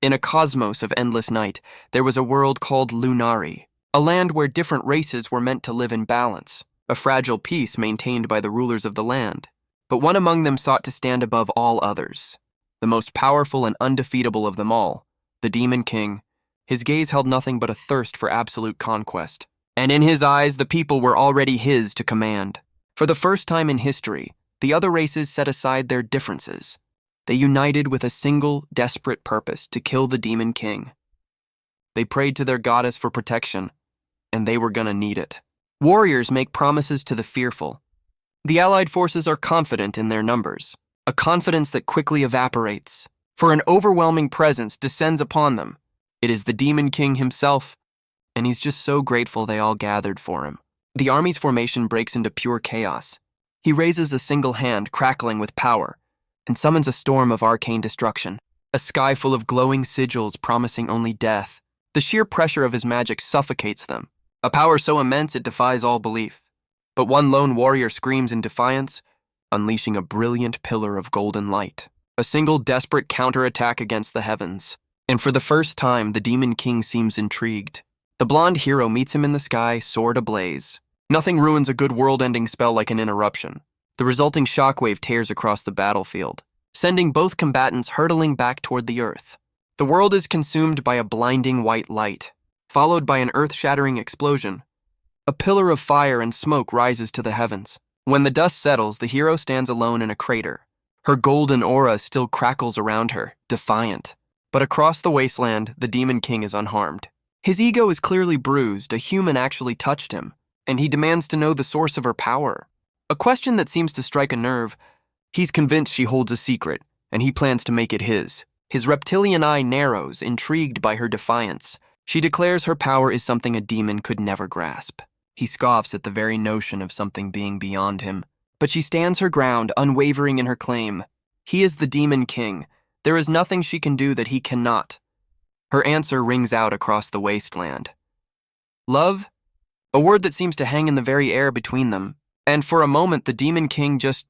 In a cosmos of endless night, there was a world called Lunari, a land where different races were meant to live in balance, a fragile peace maintained by the rulers of the land. But one among them sought to stand above all others. The most powerful and undefeatable of them all, the Demon King. His gaze held nothing but a thirst for absolute conquest. And in his eyes, the people were already his to command. For the first time in history, the other races set aside their differences. They united with a single, desperate purpose to kill the Demon King. They prayed to their goddess for protection, and they were gonna need it. Warriors make promises to the fearful. The allied forces are confident in their numbers, a confidence that quickly evaporates, for an overwhelming presence descends upon them. It is the Demon King himself, and he's just so grateful they all gathered for him. The army's formation breaks into pure chaos. He raises a single hand, crackling with power, and summons a storm of arcane destruction, a sky full of glowing sigils promising only death. The sheer pressure of his magic suffocates them, a power so immense it defies all belief. But one lone warrior screams in defiance, unleashing a brilliant pillar of golden light, a single desperate counterattack against the heavens. And for the first time, the Demon King seems intrigued. The blonde hero meets him in the sky, sword ablaze. Nothing ruins a good world-ending spell like an interruption. The resulting shockwave tears across the battlefield, sending both combatants hurtling back toward the earth. The world is consumed by a blinding white light, followed by an earth-shattering explosion. A pillar of fire and smoke rises to the heavens. When the dust settles, the hero stands alone in a crater. Her golden aura still crackles around her, defiant. But across the wasteland, the Demon King is unharmed. His ego is clearly bruised, a human actually touched him, and he demands to know the source of her power. A question that seems to strike a nerve. He's convinced she holds a secret, and he plans to make it his. His reptilian eye narrows, intrigued by her defiance. She declares her power is something a demon could never grasp. He scoffs at the very notion of something being beyond him. But she stands her ground, unwavering in her claim. He is the Demon King. There is nothing she can do that he cannot. Her answer rings out across the wasteland. Love? A word that seems to hang in the very air between them. And for a moment, the Demon King just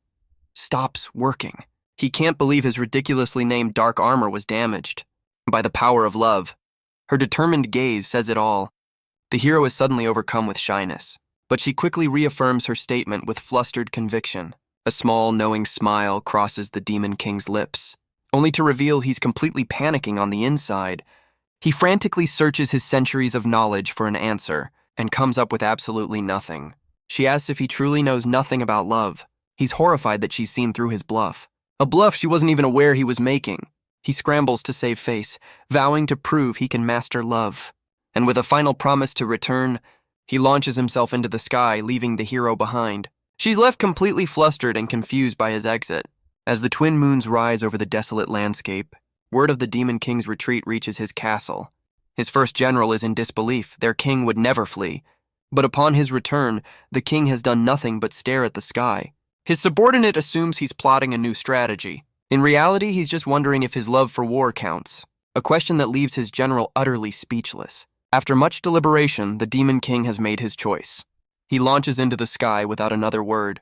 stops working. He can't believe his ridiculously named dark armor was damaged by the power of love. Her determined gaze says it all. The hero is suddenly overcome with shyness, but she quickly reaffirms her statement with flustered conviction. A small, knowing smile crosses the Demon King's lips, only to reveal he's completely panicking on the inside. He frantically searches his centuries of knowledge for an answer and comes up with absolutely nothing. She asks if he truly knows nothing about love. He's horrified that she's seen through his bluff. A bluff she wasn't even aware he was making. He scrambles to save face, vowing to prove he can master love. And with a final promise to return, he launches himself into the sky, leaving the hero behind. She's left completely flustered and confused by his exit. As the twin moons rise over the desolate landscape, word of the Demon King's retreat reaches his castle. His first general is in disbelief. Their king would never flee. But upon his return, the king has done nothing but stare at the sky. His subordinate assumes he's plotting a new strategy. In reality, he's just wondering if his love for war counts, a question that leaves his general utterly speechless. After much deliberation, the Demon King has made his choice. He launches into the sky without another word,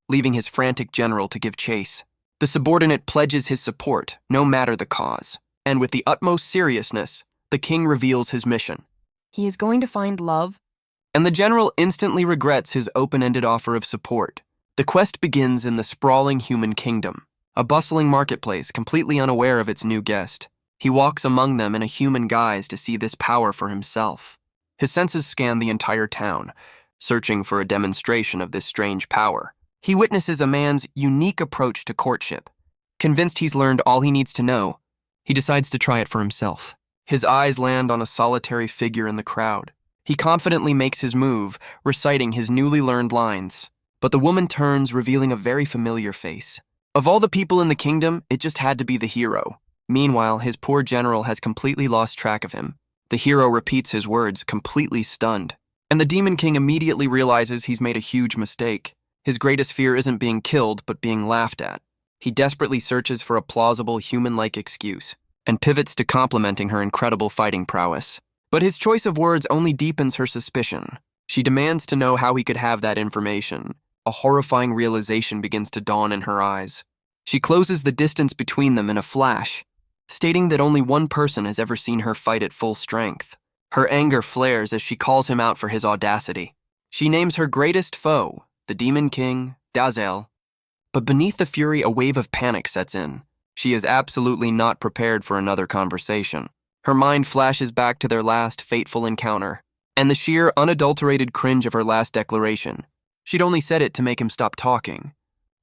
leaving his frantic general to give chase. The subordinate pledges his support, no matter the cause, and with the utmost seriousness, the king reveals his mission. He is going to find love? And the general instantly regrets his open-ended offer of support. The quest begins in the sprawling human kingdom, a bustling marketplace completely unaware of its new guest. He walks among them in a human guise to see this power for himself. His senses scan the entire town, searching for a demonstration of this strange power. He witnesses a man's unique approach to courtship. Convinced he's learned all he needs to know, he decides to try it for himself. His eyes land on a solitary figure in the crowd. He confidently makes his move, reciting his newly learned lines. But the woman turns, revealing a very familiar face. Of all the people in the kingdom, it just had to be the hero. Meanwhile, his poor general has completely lost track of him. The hero repeats his words, completely stunned. And the Demon King immediately realizes he's made a huge mistake. His greatest fear isn't being killed, but being laughed at. He desperately searches for a plausible, human-like excuse, and pivots to complimenting her incredible fighting prowess. But his choice of words only deepens her suspicion. She demands to know how he could have that information. A horrifying realization begins to dawn in her eyes. She closes the distance between them in a flash. stating that only one person has ever seen her fight at full strength. Her anger flares as she calls him out for his audacity. She names her greatest foe, the Demon King, Dazel. But beneath the fury, a wave of panic sets in. She is absolutely not prepared for another conversation. Her mind flashes back to their last fateful encounter, and the sheer, unadulterated cringe of her last declaration. She'd only said it to make him stop talking.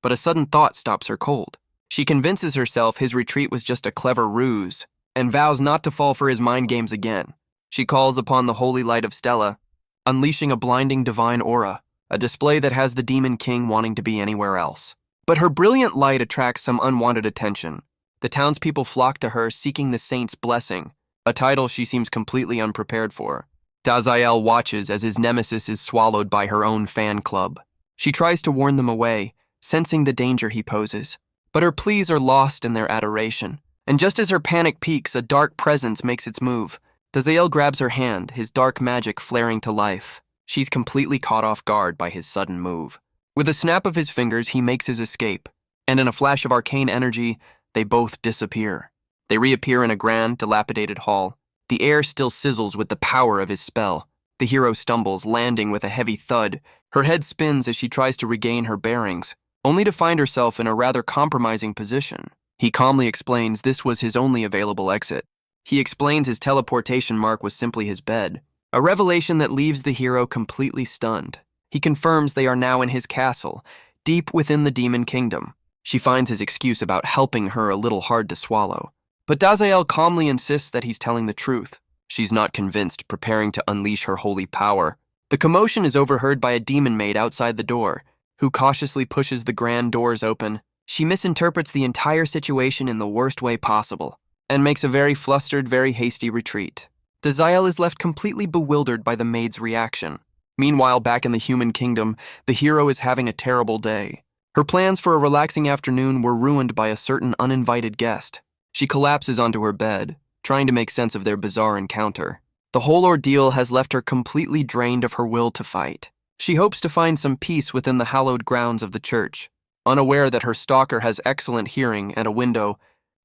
But a sudden thought stops her cold. She convinces herself his retreat was just a clever ruse, and vows not to fall for his mind games again. She calls upon the holy light of Stella, unleashing a blinding divine aura, a display that has the Demon King wanting to be anywhere else. But her brilliant light attracts some unwanted attention. The townspeople flock to her, seeking the saint's blessing, a title she seems completely unprepared for. Daziel watches as his nemesis is swallowed by her own fan club. She tries to warn them away, sensing the danger he poses. But her pleas are lost in their adoration. And just as her panic peaks, a dark presence makes its move. Daziel grabs her hand, his dark magic flaring to life. She's completely caught off guard by his sudden move. With a snap of his fingers, he makes his escape, and in a flash of arcane energy, they both disappear. They reappear in a grand, dilapidated hall. The air still sizzles with the power of his spell. The hero stumbles, landing with a heavy thud. Her head spins as she tries to regain her bearings, only to find herself in a rather compromising position. He calmly explains this was his only available exit. He explains his teleportation mark was simply his bed, a revelation that leaves the hero completely stunned. He confirms they are now in his castle, deep within the Demon Kingdom. She finds his excuse about helping her a little hard to swallow. But Daziel calmly insists that he's telling the truth. She's not convinced, preparing to unleash her holy power. The commotion is overheard by a demon maid outside the door, who cautiously pushes the grand doors open. She misinterprets the entire situation in the worst way possible, and makes a very flustered, very hasty retreat. Daziel is left completely bewildered by the maid's reaction. Meanwhile, back in the human kingdom, the hero is having a terrible day. Her plans for a relaxing afternoon were ruined by a certain uninvited guest. She collapses onto her bed, trying to make sense of their bizarre encounter. The whole ordeal has left her completely drained of her will to fight. She hopes to find some peace within the hallowed grounds of the church, unaware that her stalker has excellent hearing and a window.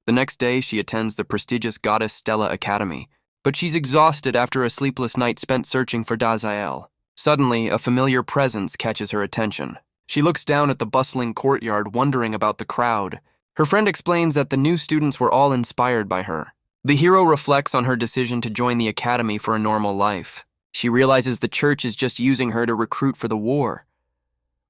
The next day, she attends the prestigious goddess Stella Academy, but she's exhausted after a sleepless night spent searching for Daziel. Suddenly, a familiar presence catches her attention. She looks down at the bustling courtyard, wondering about the crowd. Her friend explains that the new students were all inspired by her. The hero reflects on her decision to join the academy for a normal life. She realizes the church is just using her to recruit for the war.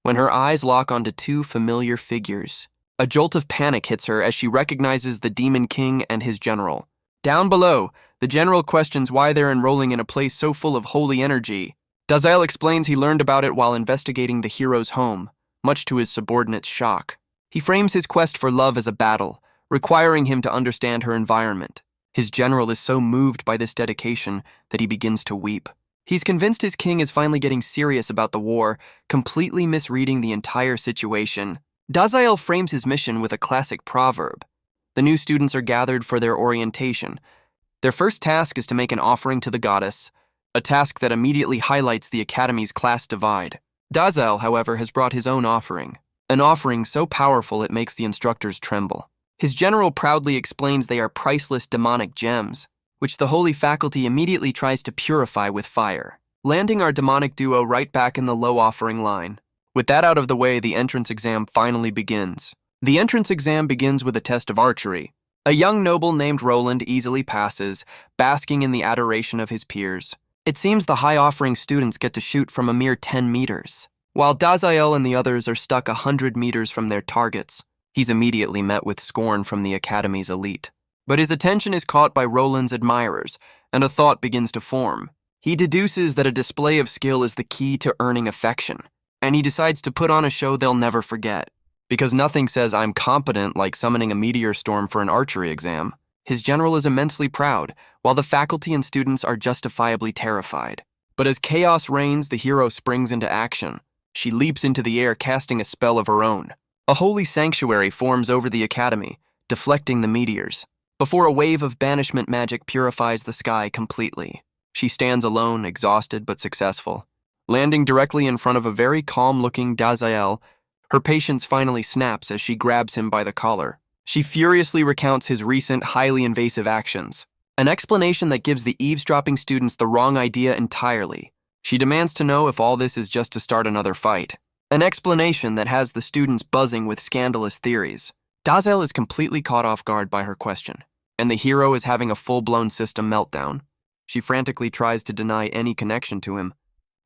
When her eyes lock onto two familiar figures, a jolt of panic hits her as she recognizes the Demon King and his general. Down below, the general questions why they're enrolling in a place so full of holy energy. Daziel explains he learned about it while investigating the hero's home, much to his subordinates' shock. He frames his quest for love as a battle, requiring him to understand her environment. His general is so moved by this dedication that he begins to weep. He's convinced his king is finally getting serious about the war, completely misreading the entire situation. Daziel frames his mission with a classic proverb. The new students are gathered for their orientation. Their first task is to make an offering to the goddess, a task that immediately highlights the academy's class divide. Daziel, however, has brought his own offering, an offering so powerful it makes the instructors tremble. His general proudly explains they are priceless demonic gems, which the holy faculty immediately tries to purify with fire, landing our demonic duo right back in the low offering line. With that out of the way, the entrance exam finally begins. The entrance exam begins with a test of archery. A young noble named Roland easily passes, basking in the adoration of his peers. It seems the high-offering students get to shoot from a mere 10 meters, while Daziel and the others are stuck 100 meters from their targets. He's immediately met with scorn from the academy's elite. But his attention is caught by Roland's admirers, and a thought begins to form. He deduces that a display of skill is the key to earning affection, and he decides to put on a show they'll never forget. Because nothing says I'm competent like summoning a meteor storm for an archery exam. His general is immensely proud, while the faculty and students are justifiably terrified. But as chaos reigns, the hero springs into action. She leaps into the air, casting a spell of her own. A holy sanctuary forms over the academy, deflecting the meteors, before a wave of banishment magic purifies the sky completely. She stands alone, exhausted but successful. Landing directly in front of a very calm-looking Daziel, her patience finally snaps as she grabs him by the collar. She furiously recounts his recent, highly invasive actions, an explanation that gives the eavesdropping students the wrong idea entirely. She demands to know if all this is just to start another fight, an explanation that has the students buzzing with scandalous theories. Dazel is completely caught off guard by her question, and the hero is having a full-blown system meltdown. She frantically tries to deny any connection to him,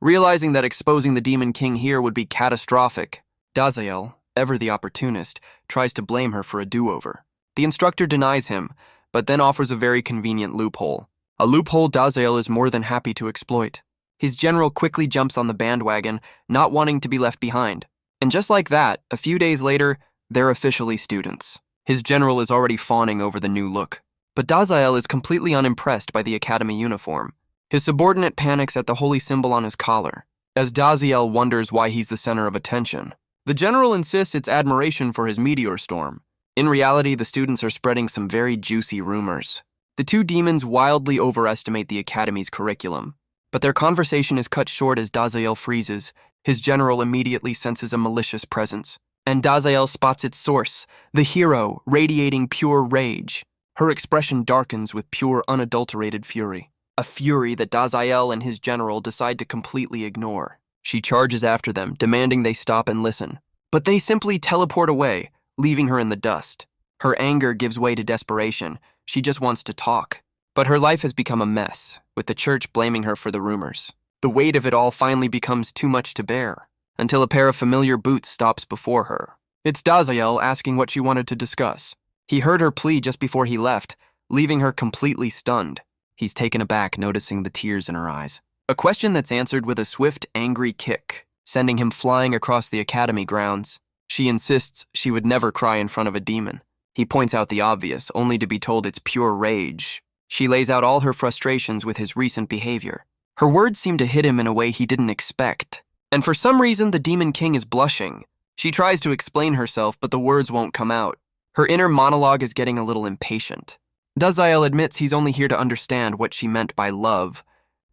realizing that exposing the Demon King here would be catastrophic. Dazel, ever the opportunist, tries to blame her for a do-over. The instructor denies him, but then offers a very convenient loophole. A loophole Dazel is more than happy to exploit. His general quickly jumps on the bandwagon, not wanting to be left behind. And just like that, a few days later, they're officially students. His general is already fawning over the new look. But Dazel is completely unimpressed by the academy uniform. His subordinate panics at the holy symbol on his collar, as Dazel wonders why he's the center of attention. The general insists it's admiration for his meteor storm. In reality, the students are spreading some very juicy rumors. The two demons wildly overestimate the academy's curriculum, but their conversation is cut short as Dazel freezes. His general immediately senses a malicious presence, and Dazel spots its source, the hero, radiating pure rage. Her expression darkens with pure, unadulterated fury, a fury that Dazel and his general decide to completely ignore. She charges after them, demanding they stop and listen, but they simply teleport away, leaving her in the dust. Her anger gives way to desperation. She just wants to talk. But her life has become a mess, with the church blaming her for the rumors. The weight of it all finally becomes too much to bear, until a pair of familiar boots stops before her. It's Dazel asking what she wanted to discuss. He heard her plea just before he left, leaving her completely stunned. He's taken aback, noticing the tears in her eyes. A question that's answered with a swift, angry kick, sending him flying across the academy grounds. She insists she would never cry in front of a demon. He points out the obvious, only to be told it's pure rage. She lays out all her frustrations with his recent behavior. Her words seem to hit him in a way he didn't expect. And for some reason, the Demon King is blushing. She tries to explain herself, but the words won't come out. Her inner monologue is getting a little impatient. Dazel admits he's only here to understand what she meant by love.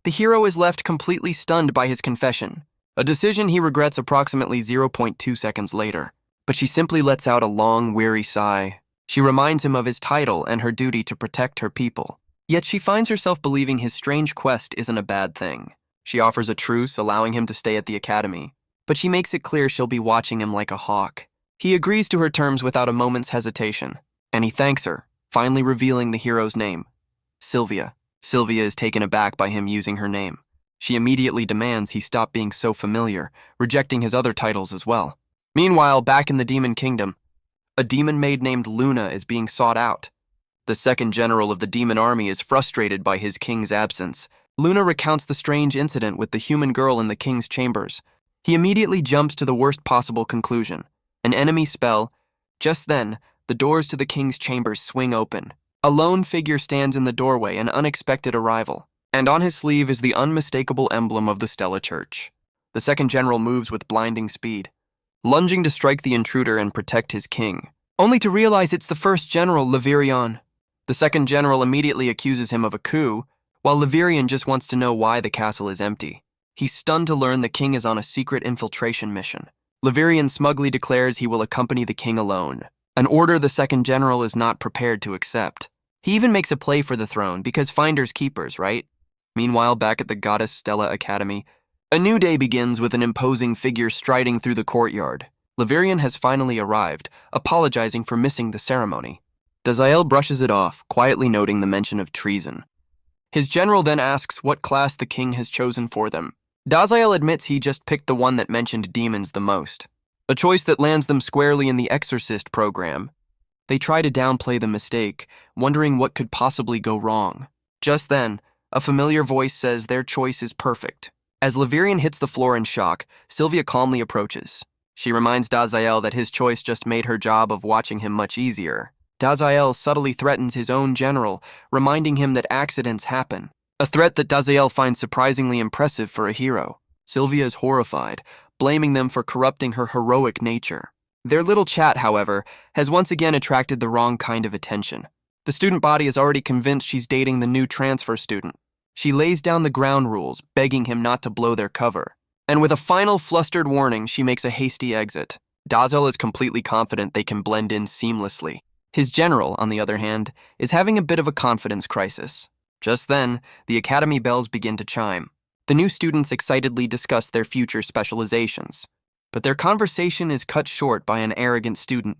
The hero is left completely stunned by his confession, a decision he regrets approximately 0.2 seconds later. But she simply lets out a long, weary sigh. She reminds him of his title and her duty to protect her people. Yet she finds herself believing his strange quest isn't a bad thing. She offers a truce, allowing him to stay at the academy, but she makes it clear she'll be watching him like a hawk. He agrees to her terms without a moment's hesitation, and he thanks her, finally revealing the hero's name, Sylvia. Sylvia is taken aback by him using her name. She immediately demands he stop being so familiar, rejecting his other titles as well. Meanwhile, back in the Demon Kingdom, a demon maid named Luna is being sought out. The second general of the demon army is frustrated by his king's absence. Luna recounts the strange incident with the human girl in the king's chambers. He immediately jumps to the worst possible conclusion, an enemy spell. Just then, the doors to the king's chambers swing open. A lone figure stands in the doorway, an unexpected arrival, and on his sleeve is the unmistakable emblem of the Stella Church. The second general moves with blinding speed, lunging to strike the intruder and protect his king, only to realize it's the first general, Levirian. The second general immediately accuses him of a coup, while Levirian just wants to know why the castle is empty. He's stunned to learn the king is on a secret infiltration mission. Levirian smugly declares he will accompany the king alone, an order the second general is not prepared to accept. He even makes a play for the throne, because finders keepers, right? Meanwhile, back at the Goddess Stella Academy, a new day begins with an imposing figure striding through the courtyard. Levirian has finally arrived, apologizing for missing the ceremony. Dazel brushes it off, quietly noting the mention of treason. His general then asks what class the king has chosen for them. Dazel admits he just picked the one that mentioned demons the most, a choice that lands them squarely in the Exorcist program. They try to downplay the mistake, wondering what could possibly go wrong. Just then, a familiar voice says their choice is perfect. As Levirian hits the floor in shock, Sylvia calmly approaches. She reminds Dazel that his choice just made her job of watching him much easier. Dazel subtly threatens his own general, reminding him that accidents happen, a threat that Dazel finds surprisingly impressive for a hero. Sylvia is horrified, blaming them for corrupting her heroic nature. Their little chat, however, has once again attracted the wrong kind of attention. The student body is already convinced she's dating the new transfer student. She lays down the ground rules, begging him not to blow their cover. And with a final flustered warning, she makes a hasty exit. Dazel is completely confident they can blend in seamlessly. His general, on the other hand, is having a bit of a confidence crisis. Just then, the academy bells begin to chime. The new students excitedly discuss their future specializations, but their conversation is cut short by an arrogant student.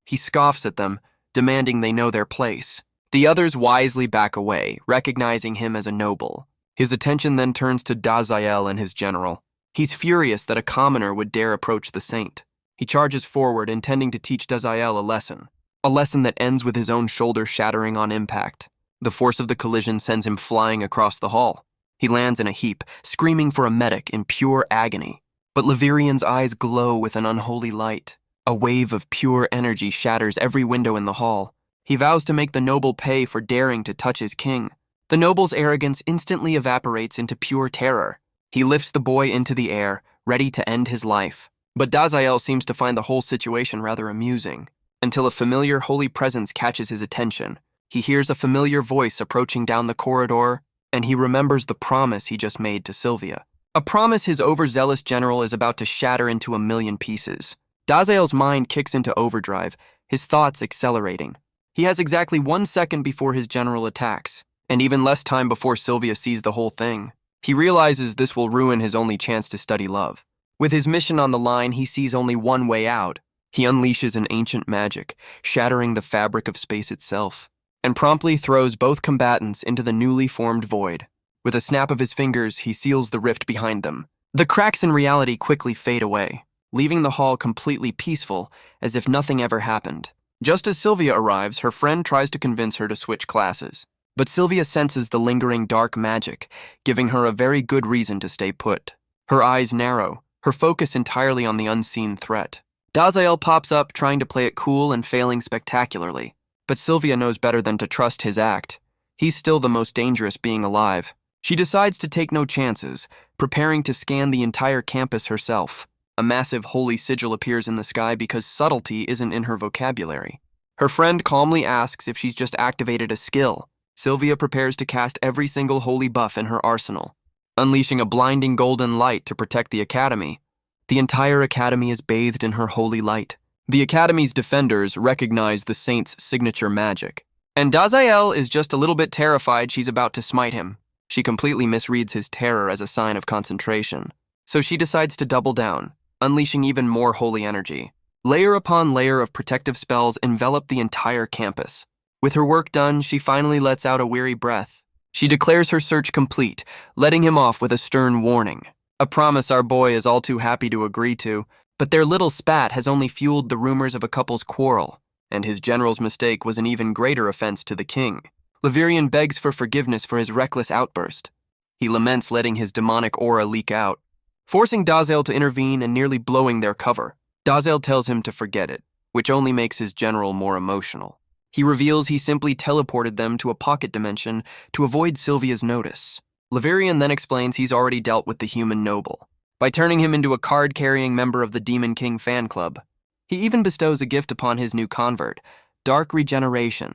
He scoffs at them, demanding they know their place. The others wisely back away, recognizing him as a noble. His attention then turns to Dazael and his general. He's furious that a commoner would dare approach the saint. He charges forward, intending to teach Dazael a lesson that ends with his own shoulder shattering on impact. The force of the collision sends him flying across the hall. He lands in a heap, screaming for a medic in pure agony. But Levirian's eyes glow with an unholy light. A wave of pure energy shatters every window in the hall. He vows to make the noble pay for daring to touch his king. The noble's arrogance instantly evaporates into pure terror. He lifts the boy into the air, ready to end his life. But Dazael seems to find the whole situation rather amusing, until a familiar holy presence catches his attention. He hears a familiar voice approaching down the corridor, and he remembers the promise he just made to Sylvia. A promise his overzealous general is about to shatter into a million pieces. Dazael's mind kicks into overdrive, his thoughts accelerating. He has exactly 1 second before his general attacks, and even less time before Sylvia sees the whole thing. He realizes this will ruin his only chance to study love. With his mission on the line, he sees only one way out. He unleashes an ancient magic, shattering the fabric of space itself, and promptly throws both combatants into the newly formed void. With a snap of his fingers, he seals the rift behind them. The cracks in reality quickly fade away, leaving the hall completely peaceful, as if nothing ever happened. Just as Sylvia arrives, her friend tries to convince her to switch classes. But Sylvia senses the lingering dark magic, giving her a very good reason to stay put. Her eyes narrow, her focus entirely on the unseen threat. Dazael pops up, trying to play it cool and failing spectacularly. But Sylvia knows better than to trust his act. He's still the most dangerous being alive. She decides to take no chances, preparing to scan the entire campus herself. A massive holy sigil appears in the sky because subtlety isn't in her vocabulary. Her friend calmly asks if she's just activated a skill. Sylvia prepares to cast every single holy buff in her arsenal, unleashing a blinding golden light to protect the academy. The entire academy is bathed in her holy light. The academy's defenders recognize the saint's signature magic, and Dazael is just a little bit terrified she's about to smite him. She completely misreads his terror as a sign of concentration, so she decides to double down, unleashing even more holy energy. Layer upon layer of protective spells envelop the entire campus. With her work done, she finally lets out a weary breath. She declares her search complete, letting him off with a stern warning. A promise our boy is all too happy to agree to, but their little spat has only fueled the rumors of a couple's quarrel, and his general's mistake was an even greater offense to the king. Levirian begs for forgiveness for his reckless outburst. He laments letting his demonic aura leak out, forcing Dazael to intervene and nearly blowing their cover. Dazael tells him to forget it, which only makes his general more emotional. He reveals he simply teleported them to a pocket dimension to avoid Sylvia's notice. Levirian then explains he's already dealt with the human noble by turning him into a card-carrying member of the Demon King fan club. He even bestows a gift upon his new convert, dark regeneration.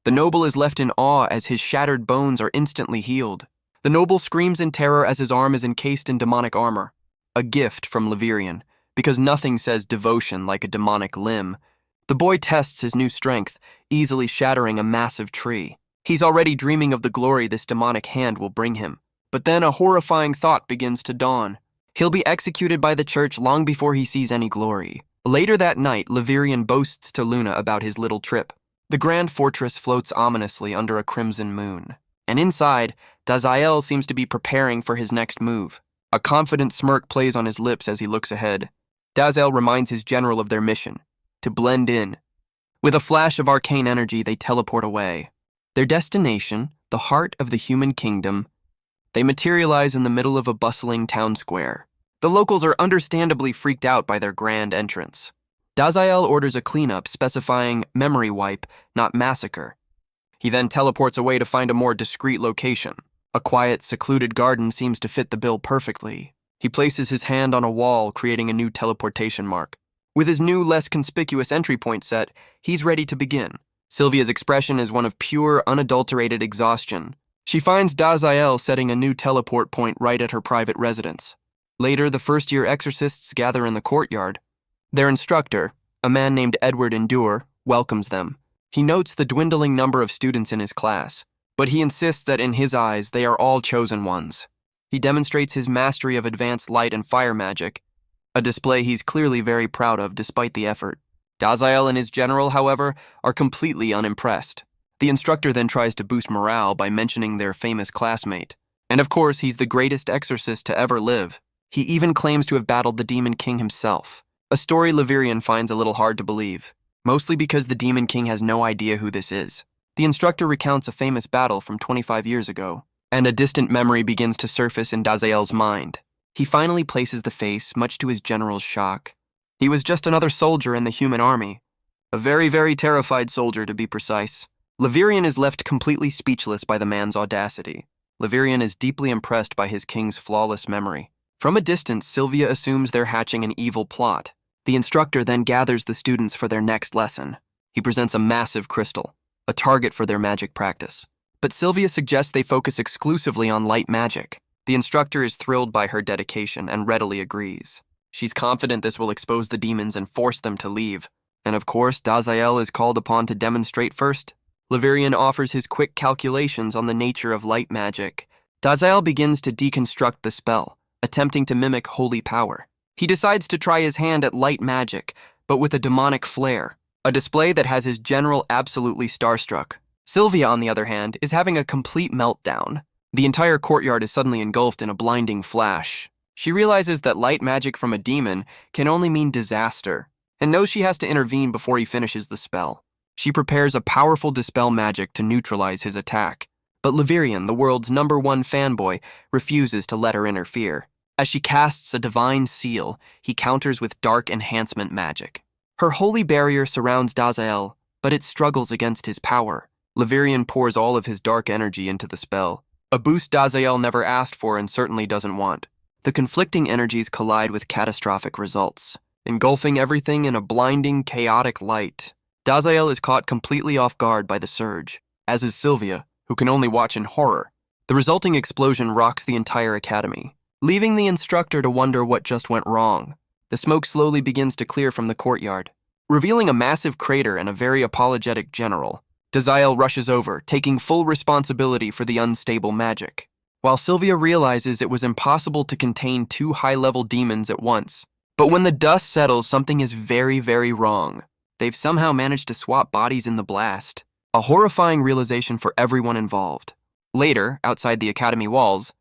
The noble is left in awe as his shattered bones are instantly healed. The noble screams in terror as his arm is encased in demonic armor. A gift from Levirian, because nothing says devotion like a demonic limb. The boy tests his new strength, easily shattering a massive tree. He's already dreaming of the glory this demonic hand will bring him. But then a horrifying thought begins to dawn. He'll be executed by the church long before he sees any glory. Later that night, Levirian boasts to Luna about his little trip. The grand fortress floats ominously under a crimson moon. And inside, Dazael seems to be preparing for his next move. A confident smirk plays on his lips as he looks ahead. Dazael reminds his general of their mission, to blend in. With a flash of arcane energy, they teleport away. Their destination, the heart of the human kingdom, they materialize in the middle of a bustling town square. The locals are understandably freaked out by their grand entrance. Dazael orders a cleanup specifying memory wipe, not massacre. He then teleports away to find a more discreet location. A quiet, secluded garden seems to fit the bill perfectly. He places his hand on a wall, creating a new teleportation mark. With his new, less conspicuous entry point set, he's ready to begin. Sylvia's expression is one of pure, unadulterated exhaustion. She finds Dazael setting a new teleport point right at her private residence. Later, the first-year exorcists gather in the courtyard. Their instructor, a man named Edward Endure, welcomes them. He notes the dwindling number of students in his class, but he insists that in his eyes they are all chosen ones. He demonstrates his mastery of advanced light and fire magic, a display he's clearly very proud of despite the effort. Daziel and his general, however, are completely unimpressed. The instructor then tries to boost morale by mentioning their famous classmate. And of course, he's the greatest exorcist to ever live. He even claims to have battled the Demon King himself, a story Levirian finds a little hard to believe, mostly because the Demon King has no idea who this is. The instructor recounts a famous battle from 25 years ago, and a distant memory begins to surface in Daziel's mind. He finally places the face, much to his general's shock. He was just another soldier in the human army. A very, very terrified soldier, to be precise. Levirian is left completely speechless by the man's audacity. Levirian is deeply impressed by his king's flawless memory. From a distance, Sylvia assumes they're hatching an evil plot. The instructor then gathers the students for their next lesson. He presents a massive crystal, a target for their magic practice. But Sylvia suggests they focus exclusively on light magic. The instructor is thrilled by her dedication and readily agrees. She's confident this will expose the demons and force them to leave. And of course, Daziel is called upon to demonstrate first. Levirian offers his quick calculations on the nature of light magic. Daziel begins to deconstruct the spell, attempting to mimic holy power. He decides to try his hand at light magic, but with a demonic flair, a display that has his general absolutely starstruck. Sylvia, on the other hand, is having a complete meltdown. The entire courtyard is suddenly engulfed in a blinding flash. She realizes that light magic from a demon can only mean disaster, and knows she has to intervene before he finishes the spell. She prepares a powerful dispel magic to neutralize his attack, but Levirian, the world's #1 fanboy, refuses to let her interfere. As she casts a divine seal, he counters with dark enhancement magic. Her holy barrier surrounds Daziel, but it struggles against his power. Levirian pours all of his dark energy into the spell, a boost Daziel never asked for and certainly doesn't want. The conflicting energies collide with catastrophic results, engulfing everything in a blinding, chaotic light. Daziel is caught completely off guard by the surge, as is Sylvia, who can only watch in horror. The resulting explosion rocks the entire academy, leaving the instructor to wonder what just went wrong. The smoke slowly begins to clear from the courtyard, revealing a massive crater and a very apologetic general. Daziel rushes over, taking full responsibility for the unstable magic, while Sylvia realizes it was impossible to contain 2 high-level demons at once. But when the dust settles, something is very, very wrong. They've somehow managed to swap bodies in the blast, a horrifying realization for everyone involved. Later, outside the academy walls,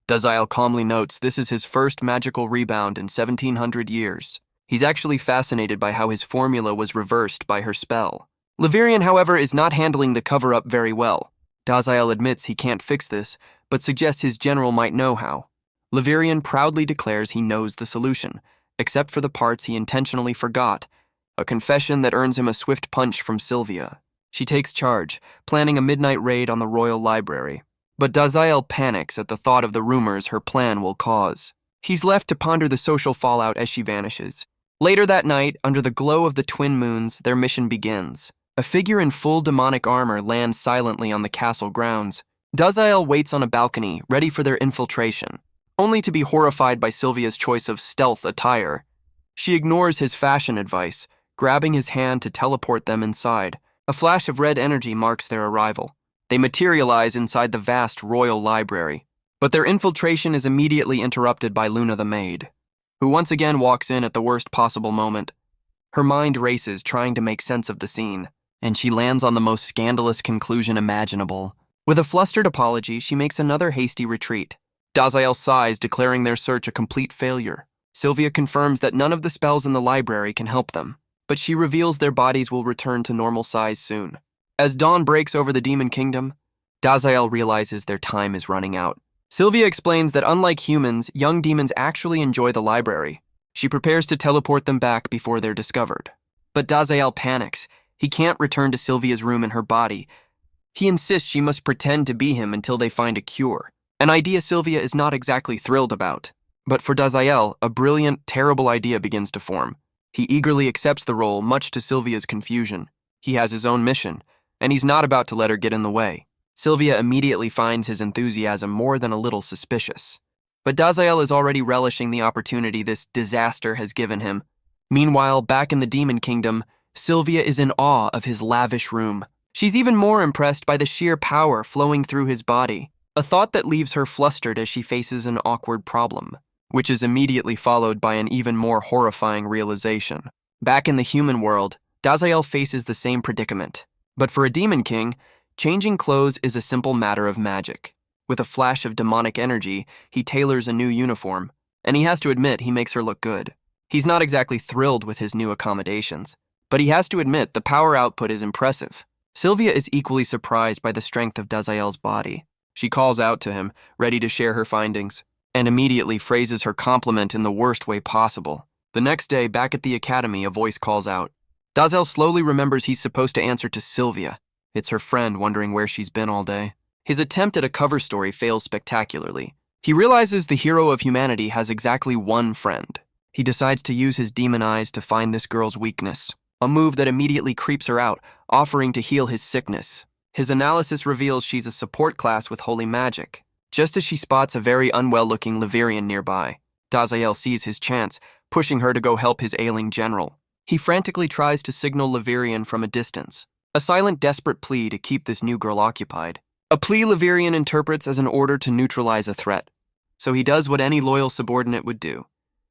Daziel calmly notes this is his first magical rebound in 1700 years. He's actually fascinated by how his formula was reversed by her spell. Levirian, however, is not handling the cover-up very well. Daziel admits he can't fix this, but suggests his general might know how. Levirian proudly declares he knows the solution, except for the parts he intentionally forgot, a confession that earns him a swift punch from Sylvia. She takes charge, planning a midnight raid on the royal library. But Daziel panics at the thought of the rumors her plan will cause. He's left to ponder the social fallout as she vanishes. Later that night, under the glow of the twin moons, their mission begins. A figure in full demonic armor lands silently on the castle grounds. Daziel waits on a balcony, ready for their infiltration, only to be horrified by Sylvia's choice of stealth attire. She ignores his fashion advice, grabbing his hand to teleport them inside. A flash of red energy marks their arrival. They materialize inside the vast royal library, but their infiltration is immediately interrupted by Luna the maid, who once again walks in at the worst possible moment. Her mind races trying to make sense of the scene, and she lands on the most scandalous conclusion imaginable. With a flustered apology, she makes another hasty retreat. Daziel sighs, declaring their search a complete failure. Sylvia confirms that none of the spells in the library can help them, but she reveals their bodies will return to normal size soon. As dawn breaks over the demon kingdom, Daziel realizes their time is running out. Sylvia explains that unlike humans, young demons actually enjoy the library. She prepares to teleport them back before they're discovered. But Daziel panics. He can't return to Sylvia's room in her body. He insists she must pretend to be him until they find a cure, an idea Sylvia is not exactly thrilled about. But for Daziel, a brilliant, terrible idea begins to form. He eagerly accepts the role, much to Sylvia's confusion. He has his own mission, and he's not about to let her get in the way. Sylvia immediately finds his enthusiasm more than a little suspicious. But Daziel is already relishing the opportunity this disaster has given him. Meanwhile, back in the Demon Kingdom, Sylvia is in awe of his lavish room. She's even more impressed by the sheer power flowing through his body, a thought that leaves her flustered as she faces an awkward problem, which is immediately followed by an even more horrifying realization. Back in the human world, Dazael faces the same predicament. But for a demon king, changing clothes is a simple matter of magic. With a flash of demonic energy, he tailors a new uniform, and he has to admit he makes her look good. He's not exactly thrilled with his new accommodations, but he has to admit the power output is impressive. Sylvia is equally surprised by the strength of Dazael's body. She calls out to him, ready to share her findings, and immediately phrases her compliment in the worst way possible. The next day, back at the academy, a voice calls out. Dazael slowly remembers he's supposed to answer to Sylvia. It's her friend wondering where she's been all day. His attempt at a cover story fails spectacularly. He realizes the hero of humanity has exactly one friend. He decides to use his demon eyes to find this girl's weakness, a move that immediately creeps her out, offering to heal his sickness. His analysis reveals she's a support class with holy magic. Just as she spots a very unwell-looking Levirian nearby, Dazael sees his chance, pushing her to go help his ailing general. He frantically tries to signal Levirian from a distance, a silent, desperate plea to keep this new girl occupied. A plea Levirian interprets as an order to neutralize a threat. So he does what any loyal subordinate would do.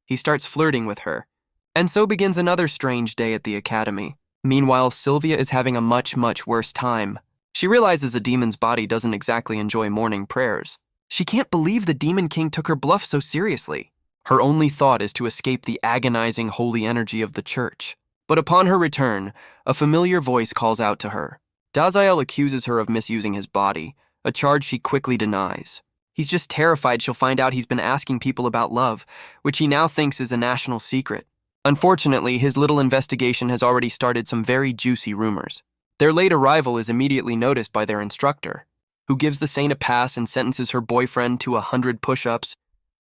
He starts flirting with her. And so begins another strange day at the academy. Meanwhile, Sylvia is having a much, much worse time. She realizes a demon's body doesn't exactly enjoy morning prayers. She can't believe the Demon King took her bluff so seriously. Her only thought is to escape the agonizing holy energy of the church. But upon her return, a familiar voice calls out to her. Dazael accuses her of misusing his body, a charge she quickly denies. He's just terrified she'll find out he's been asking people about love, which he now thinks is a national secret. Unfortunately, his little investigation has already started some very juicy rumors. Their late arrival is immediately noticed by their instructor, who gives the saint a pass and sentences her boyfriend to 100 push-ups.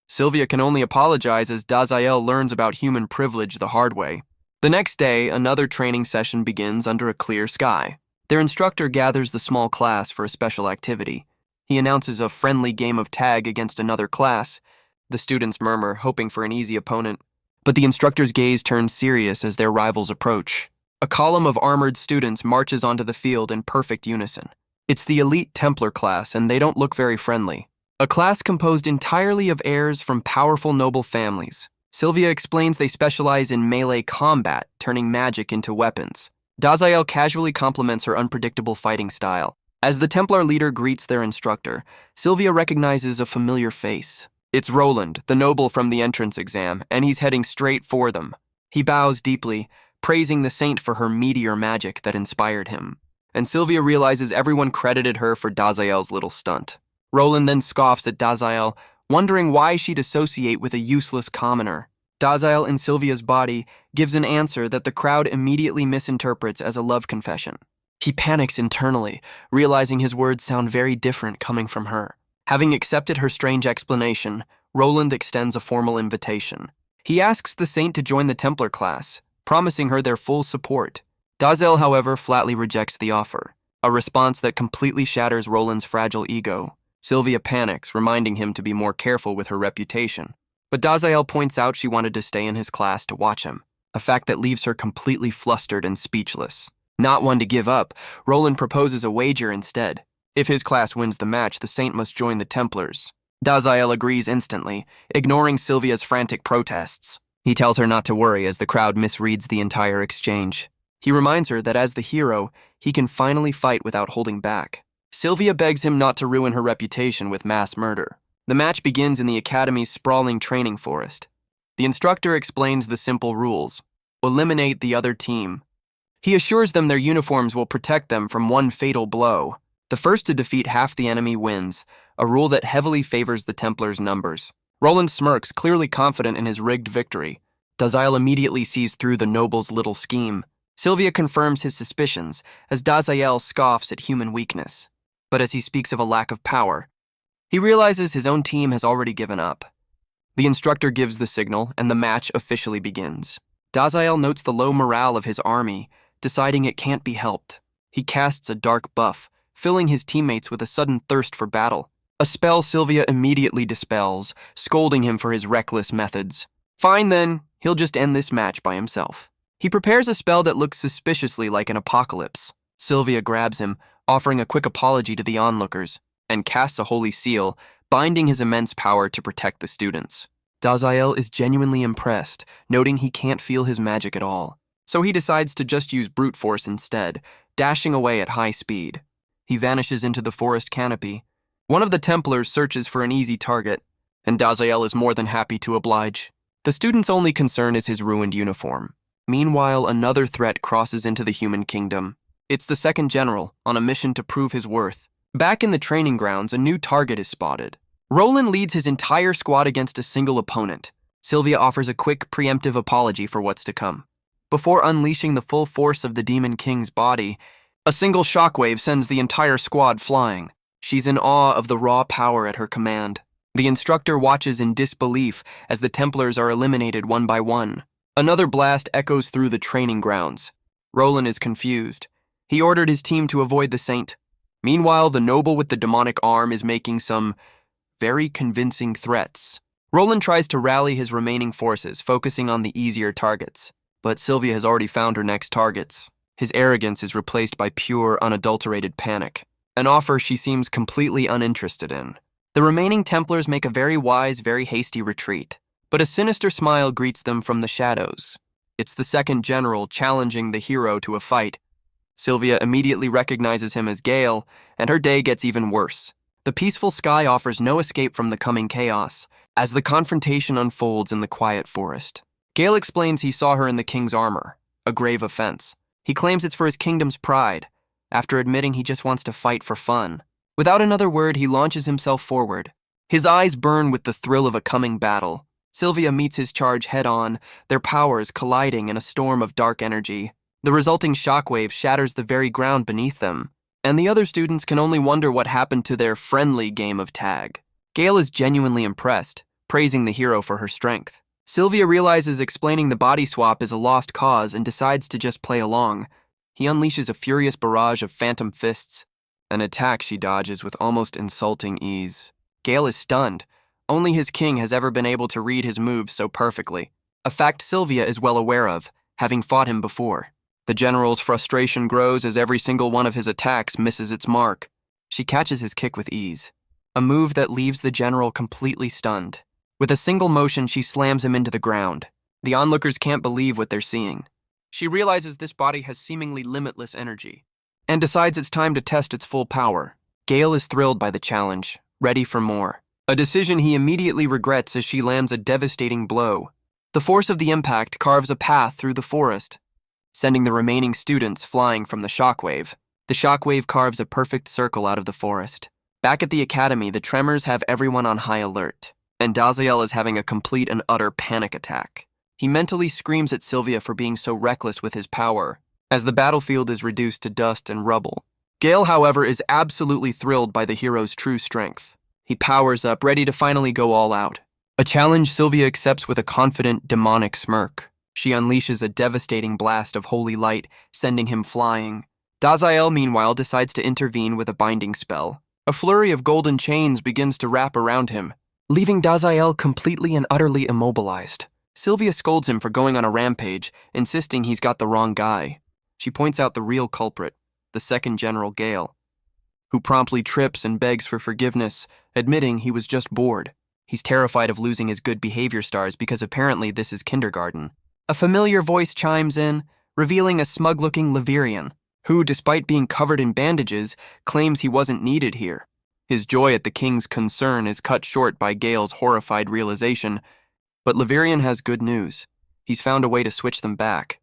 Sylvia can only apologize as Dazael learns about human privilege the hard way. The next day, another training session begins under a clear sky. Their instructor gathers the small class for a special activity. He announces a friendly game of tag against another class. The students murmur, hoping for an easy opponent. But the instructor's gaze turns serious as their rivals approach. A column of armored students marches onto the field in perfect unison. It's the elite Templar class, and they don't look very friendly. A class composed entirely of heirs from powerful noble families. Sylvia explains they specialize in melee combat, turning magic into weapons. Dazael casually compliments her unpredictable fighting style. As the Templar leader greets their instructor, Sylvia recognizes a familiar face. It's Roland, the noble from the entrance exam, and he's heading straight for them. He bows deeply, praising the saint for her meteor magic that inspired him. And Sylvia realizes everyone credited her for Dazael's little stunt. Roland then scoffs at Dazael, wondering why she'd associate with a useless commoner. Dazael in Sylvia's body gives an answer that the crowd immediately misinterprets as a love confession. He panics internally, realizing his words sound very different coming from her. Having accepted her strange explanation, Roland extends a formal invitation. He asks the saint to join the Templar class, promising her their full support. Dazael, however, flatly rejects the offer, a response that completely shatters Roland's fragile ego. Sylvia panics, reminding him to be more careful with her reputation. But Dazael points out she wanted to stay in his class to watch him, a fact that leaves her completely flustered and speechless. Not one to give up, Roland proposes a wager instead. If his class wins the match, the saint must join the Templars. Dazael agrees instantly, ignoring Sylvia's frantic protests. He tells her not to worry as the crowd misreads the entire exchange. He reminds her that as the hero, he can finally fight without holding back. Sylvia begs him not to ruin her reputation with mass murder. The match begins in the academy's sprawling training forest. The instructor explains the simple rules. Eliminate the other team. He assures them their uniforms will protect them from one fatal blow. The first to defeat half the enemy wins, a rule that heavily favors the Templars' numbers. Roland smirks, clearly confident in his rigged victory. Dazael immediately sees through the noble's little scheme. Sylvia confirms his suspicions, as Dazael scoffs at human weakness. But as he speaks of a lack of power, he realizes his own team has already given up. The instructor gives the signal, and the match officially begins. Dazael notes the low morale of his army, deciding it can't be helped. He casts a dark buff, filling his teammates with a sudden thirst for battle. A spell Sylvia immediately dispels, scolding him for his reckless methods. Fine then, he'll just end this match by himself. He prepares a spell that looks suspiciously like an apocalypse. Sylvia grabs him, offering a quick apology to the onlookers, and casts a holy seal, binding his immense power to protect the students. Daziel is genuinely impressed, noting he can't feel his magic at all. So he decides to just use brute force instead, dashing away at high speed. He vanishes into the forest canopy. One of the Templars searches for an easy target, and Daziel is more than happy to oblige. The student's only concern is his ruined uniform. Meanwhile, another threat crosses into the human kingdom. It's the second general, on a mission to prove his worth. Back in the training grounds, a new target is spotted. Roland leads his entire squad against a single opponent. Sylvia offers a quick, preemptive apology for what's to come. Before unleashing the full force of the Demon King's body, a single shockwave sends the entire squad flying. She's in awe of the raw power at her command. The instructor watches in disbelief as the Templars are eliminated one by one. Another blast echoes through the training grounds. Roland is confused. He ordered his team to avoid the saint. Meanwhile, the noble with the demonic arm is making some very convincing threats. Roland tries to rally his remaining forces, focusing on the easier targets. But Sylvia has already found her next targets. His arrogance is replaced by pure, unadulterated panic, an offer she seems completely uninterested in. The remaining Templars make a very wise, very hasty retreat, but a sinister smile greets them from the shadows. It's the second general challenging the hero to a fight. Sylvia immediately recognizes him as Gale, and her day gets even worse. The peaceful sky offers no escape from the coming chaos, as the confrontation unfolds in the quiet forest. Gale explains he saw her in the king's armor, a grave offense. He claims it's for his kingdom's pride, after admitting he just wants to fight for fun. Without another word, he launches himself forward. His eyes burn with the thrill of a coming battle. Sylvia meets his charge head-on, their powers colliding in a storm of dark energy. The resulting shockwave shatters the very ground beneath them, and the other students can only wonder what happened to their friendly game of tag. Gale is genuinely impressed, praising the hero for her strength. Sylvia realizes explaining the body swap is a lost cause and decides to just play along. He unleashes a furious barrage of phantom fists, an attack she dodges with almost insulting ease. Gale is stunned. Only his king has ever been able to read his moves so perfectly, a fact Sylvia is well aware of, having fought him before. The general's frustration grows as every single one of his attacks misses its mark. She catches his kick with ease, a move that leaves the general completely stunned. With a single motion, she slams him into the ground. The onlookers can't believe what they're seeing. She realizes this body has seemingly limitless energy, and decides it's time to test its full power. Gale is thrilled by the challenge, ready for more. A decision he immediately regrets as she lands a devastating blow. The force of the impact carves a path through the forest, sending the remaining students flying from the shockwave. The shockwave carves a perfect circle out of the forest. Back at the academy, the tremors have everyone on high alert, and Daziel is having a complete and utter panic attack. He mentally screams at Sylvia for being so reckless with his power, as the battlefield is reduced to dust and rubble. Gale, however, is absolutely thrilled by the hero's true strength. He powers up, ready to finally go all out. A challenge Sylvia accepts with a confident, demonic smirk. She unleashes a devastating blast of holy light, sending him flying. Daziel, meanwhile, decides to intervene with a binding spell. A flurry of golden chains begins to wrap around him, leaving Daziel completely and utterly immobilized. Sylvia scolds him for going on a rampage, insisting he's got the wrong guy. She points out the real culprit, the second General Gale, who promptly trips and begs for forgiveness, admitting he was just bored. He's terrified of losing his good behavior stars because apparently this is kindergarten. A familiar voice chimes in, revealing a smug-looking Leverian, who, despite being covered in bandages, claims he wasn't needed here. His joy at the king's concern is cut short by Gale's horrified realization, but Leverian has good news. He's found a way to switch them back.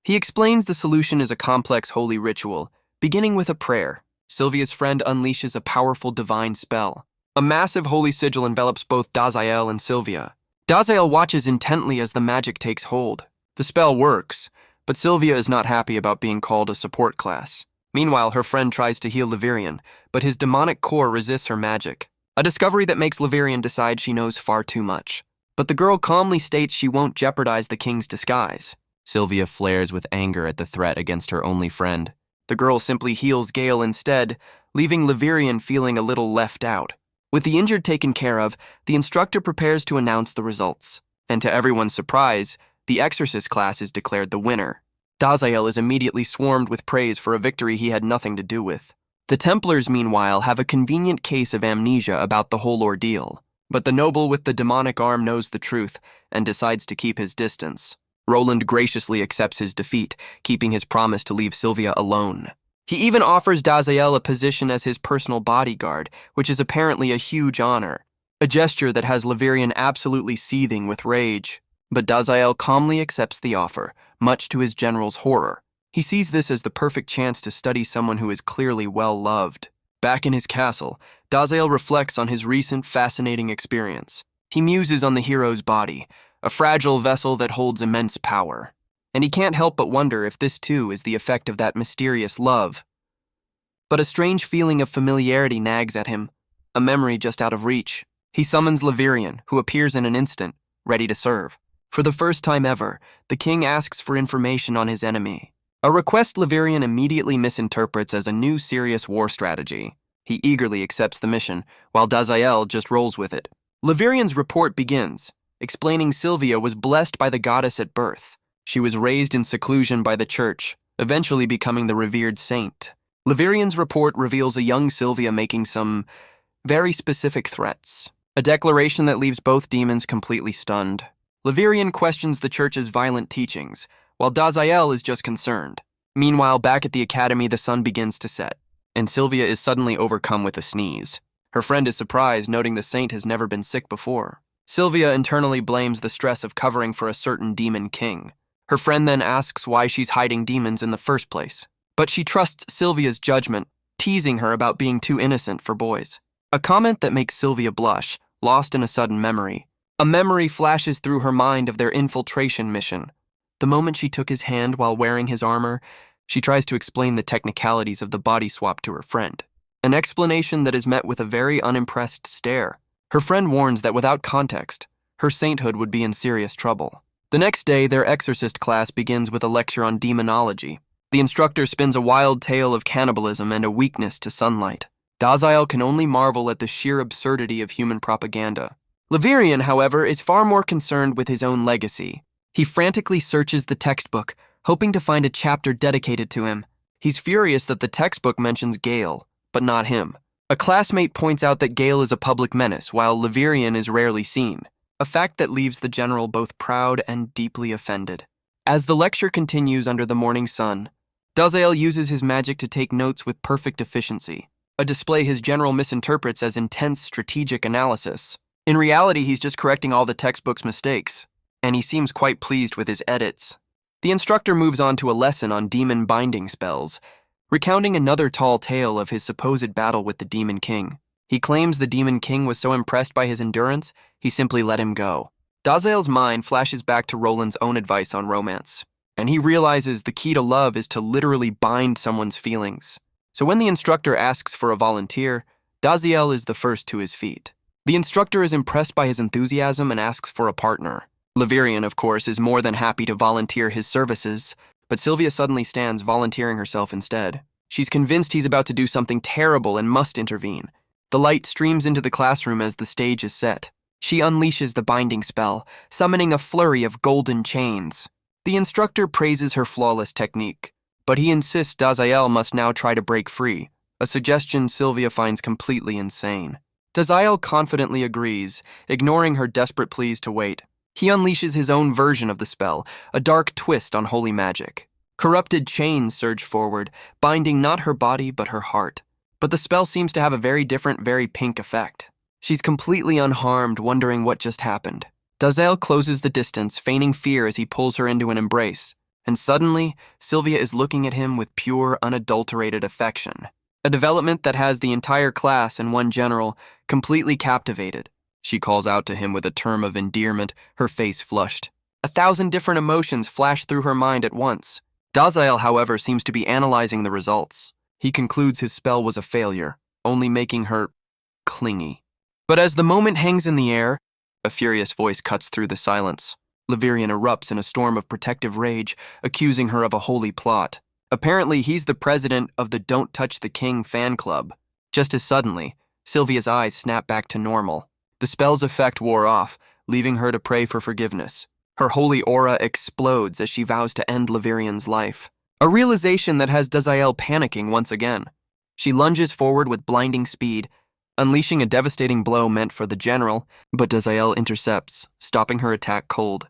He explains the solution is a complex holy ritual, beginning with a prayer. Sylvia's friend unleashes a powerful divine spell. A massive holy sigil envelops both Daziel and Sylvia. Daziel watches intently as the magic takes hold. The spell works, but Sylvia is not happy about being called a support class. Meanwhile, her friend tries to heal Leverian, but his demonic core resists her magic. A discovery that makes Leverian decide she knows far too much. But the girl calmly states she won't jeopardize the king's disguise. Sylvia flares with anger at the threat against her only friend. The girl simply heals Gale instead, leaving Leverian feeling a little left out. With the injured taken care of, the instructor prepares to announce the results. And to everyone's surprise, the exorcist class is declared the winner. Daziel is immediately swarmed with praise for a victory he had nothing to do with. The Templars, meanwhile, have a convenient case of amnesia about the whole ordeal, but the noble with the demonic arm knows the truth and decides to keep his distance. Roland graciously accepts his defeat, keeping his promise to leave Sylvia alone. He even offers Daziel a position as his personal bodyguard, which is apparently a huge honor, a gesture that has Levirian absolutely seething with rage. But Daziel calmly accepts the offer, much to his general's horror. He sees this as the perfect chance to study someone who is clearly well-loved. Back in his castle, Daziel reflects on his recent fascinating experience. He muses on the hero's body, a fragile vessel that holds immense power. And he can't help but wonder if this too is the effect of that mysterious love. But a strange feeling of familiarity nags at him, a memory just out of reach. He summons Levirian, who appears in an instant, ready to serve. For the first time ever, the king asks for information on his enemy, a request Levirian immediately misinterprets as a new serious war strategy. He eagerly accepts the mission, while Daziel just rolls with it. Levirian's report begins, explaining Sylvia was blessed by the goddess at birth. She was raised in seclusion by the church, eventually becoming the revered saint. Levirian's report reveals a young Sylvia making some very specific threats, a declaration that leaves both demons completely stunned. Levirian questions the church's violent teachings, while Daziel is just concerned. Meanwhile, back at the academy, the sun begins to set, and Sylvia is suddenly overcome with a sneeze. Her friend is surprised, noting the saint has never been sick before. Sylvia internally blames the stress of covering for a certain demon king. Her friend then asks why she's hiding demons in the first place. But she trusts Sylvia's judgment, teasing her about being too innocent for boys. A comment that makes Sylvia blush, lost in a sudden memory. A memory flashes through her mind of their infiltration mission. The moment she took his hand while wearing his armor, she tries to explain the technicalities of the body swap to her friend. An explanation that is met with a very unimpressed stare. Her friend warns that without context, her sainthood would be in serious trouble. The next day, their exorcist class begins with a lecture on demonology. The instructor spins a wild tale of cannibalism and a weakness to sunlight. Daziel can only marvel at the sheer absurdity of human propaganda. Levirian, however, is far more concerned with his own legacy. He frantically searches the textbook, hoping to find a chapter dedicated to him. He's furious that the textbook mentions Gale, but not him. A classmate points out that Gale is a public menace, while Levirian is rarely seen, a fact that leaves the general both proud and deeply offended. As the lecture continues under the morning sun, Daziel uses his magic to take notes with perfect efficiency, a display his general misinterprets as intense strategic analysis. In reality, he's just correcting all the textbook's mistakes, and he seems quite pleased with his edits. The instructor moves on to a lesson on demon binding spells, recounting another tall tale of his supposed battle with the Demon King. He claims the Demon King was so impressed by his endurance, he simply let him go. Daziel's mind flashes back to Roland's own advice on romance, and he realizes the key to love is to literally bind someone's feelings. So when the instructor asks for a volunteer, Daziel is the first to his feet. The instructor is impressed by his enthusiasm and asks for a partner. Levirian, of course, is more than happy to volunteer his services, but Sylvia suddenly stands, volunteering herself instead. She's convinced he's about to do something terrible and must intervene. The light streams into the classroom as the stage is set. She unleashes the binding spell, summoning a flurry of golden chains. The instructor praises her flawless technique, but he insists Daziel must now try to break free, a suggestion Sylvia finds completely insane. Daziel confidently agrees, ignoring her desperate pleas to wait. He unleashes his own version of the spell, a dark twist on holy magic. Corrupted chains surge forward, binding not her body but her heart. But the spell seems to have a very different, very pink effect. She's completely unharmed, wondering what just happened. Daziel closes the distance, feigning fear as he pulls her into an embrace. And suddenly, Sylvia is looking at him with pure, unadulterated affection. A development that has the entire class and one general completely captivated. She calls out to him with a term of endearment, her face flushed. 1,000 different emotions flash through her mind at once. Daziel, however, seems to be analyzing the results. He concludes his spell was a failure, only making her clingy. But as the moment hangs in the air, a furious voice cuts through the silence. Levirian erupts in a storm of protective rage, accusing her of a holy plot. Apparently, he's the president of the Don't Touch the King fan club. Just as suddenly, Sylvia's eyes snap back to normal. The spell's effect wore off, leaving her to pray for forgiveness. Her holy aura explodes as she vows to end Laverian's life. A realization that has Daziel panicking once again. She lunges forward with blinding speed, unleashing a devastating blow meant for the general, but Daziel intercepts, stopping her attack cold.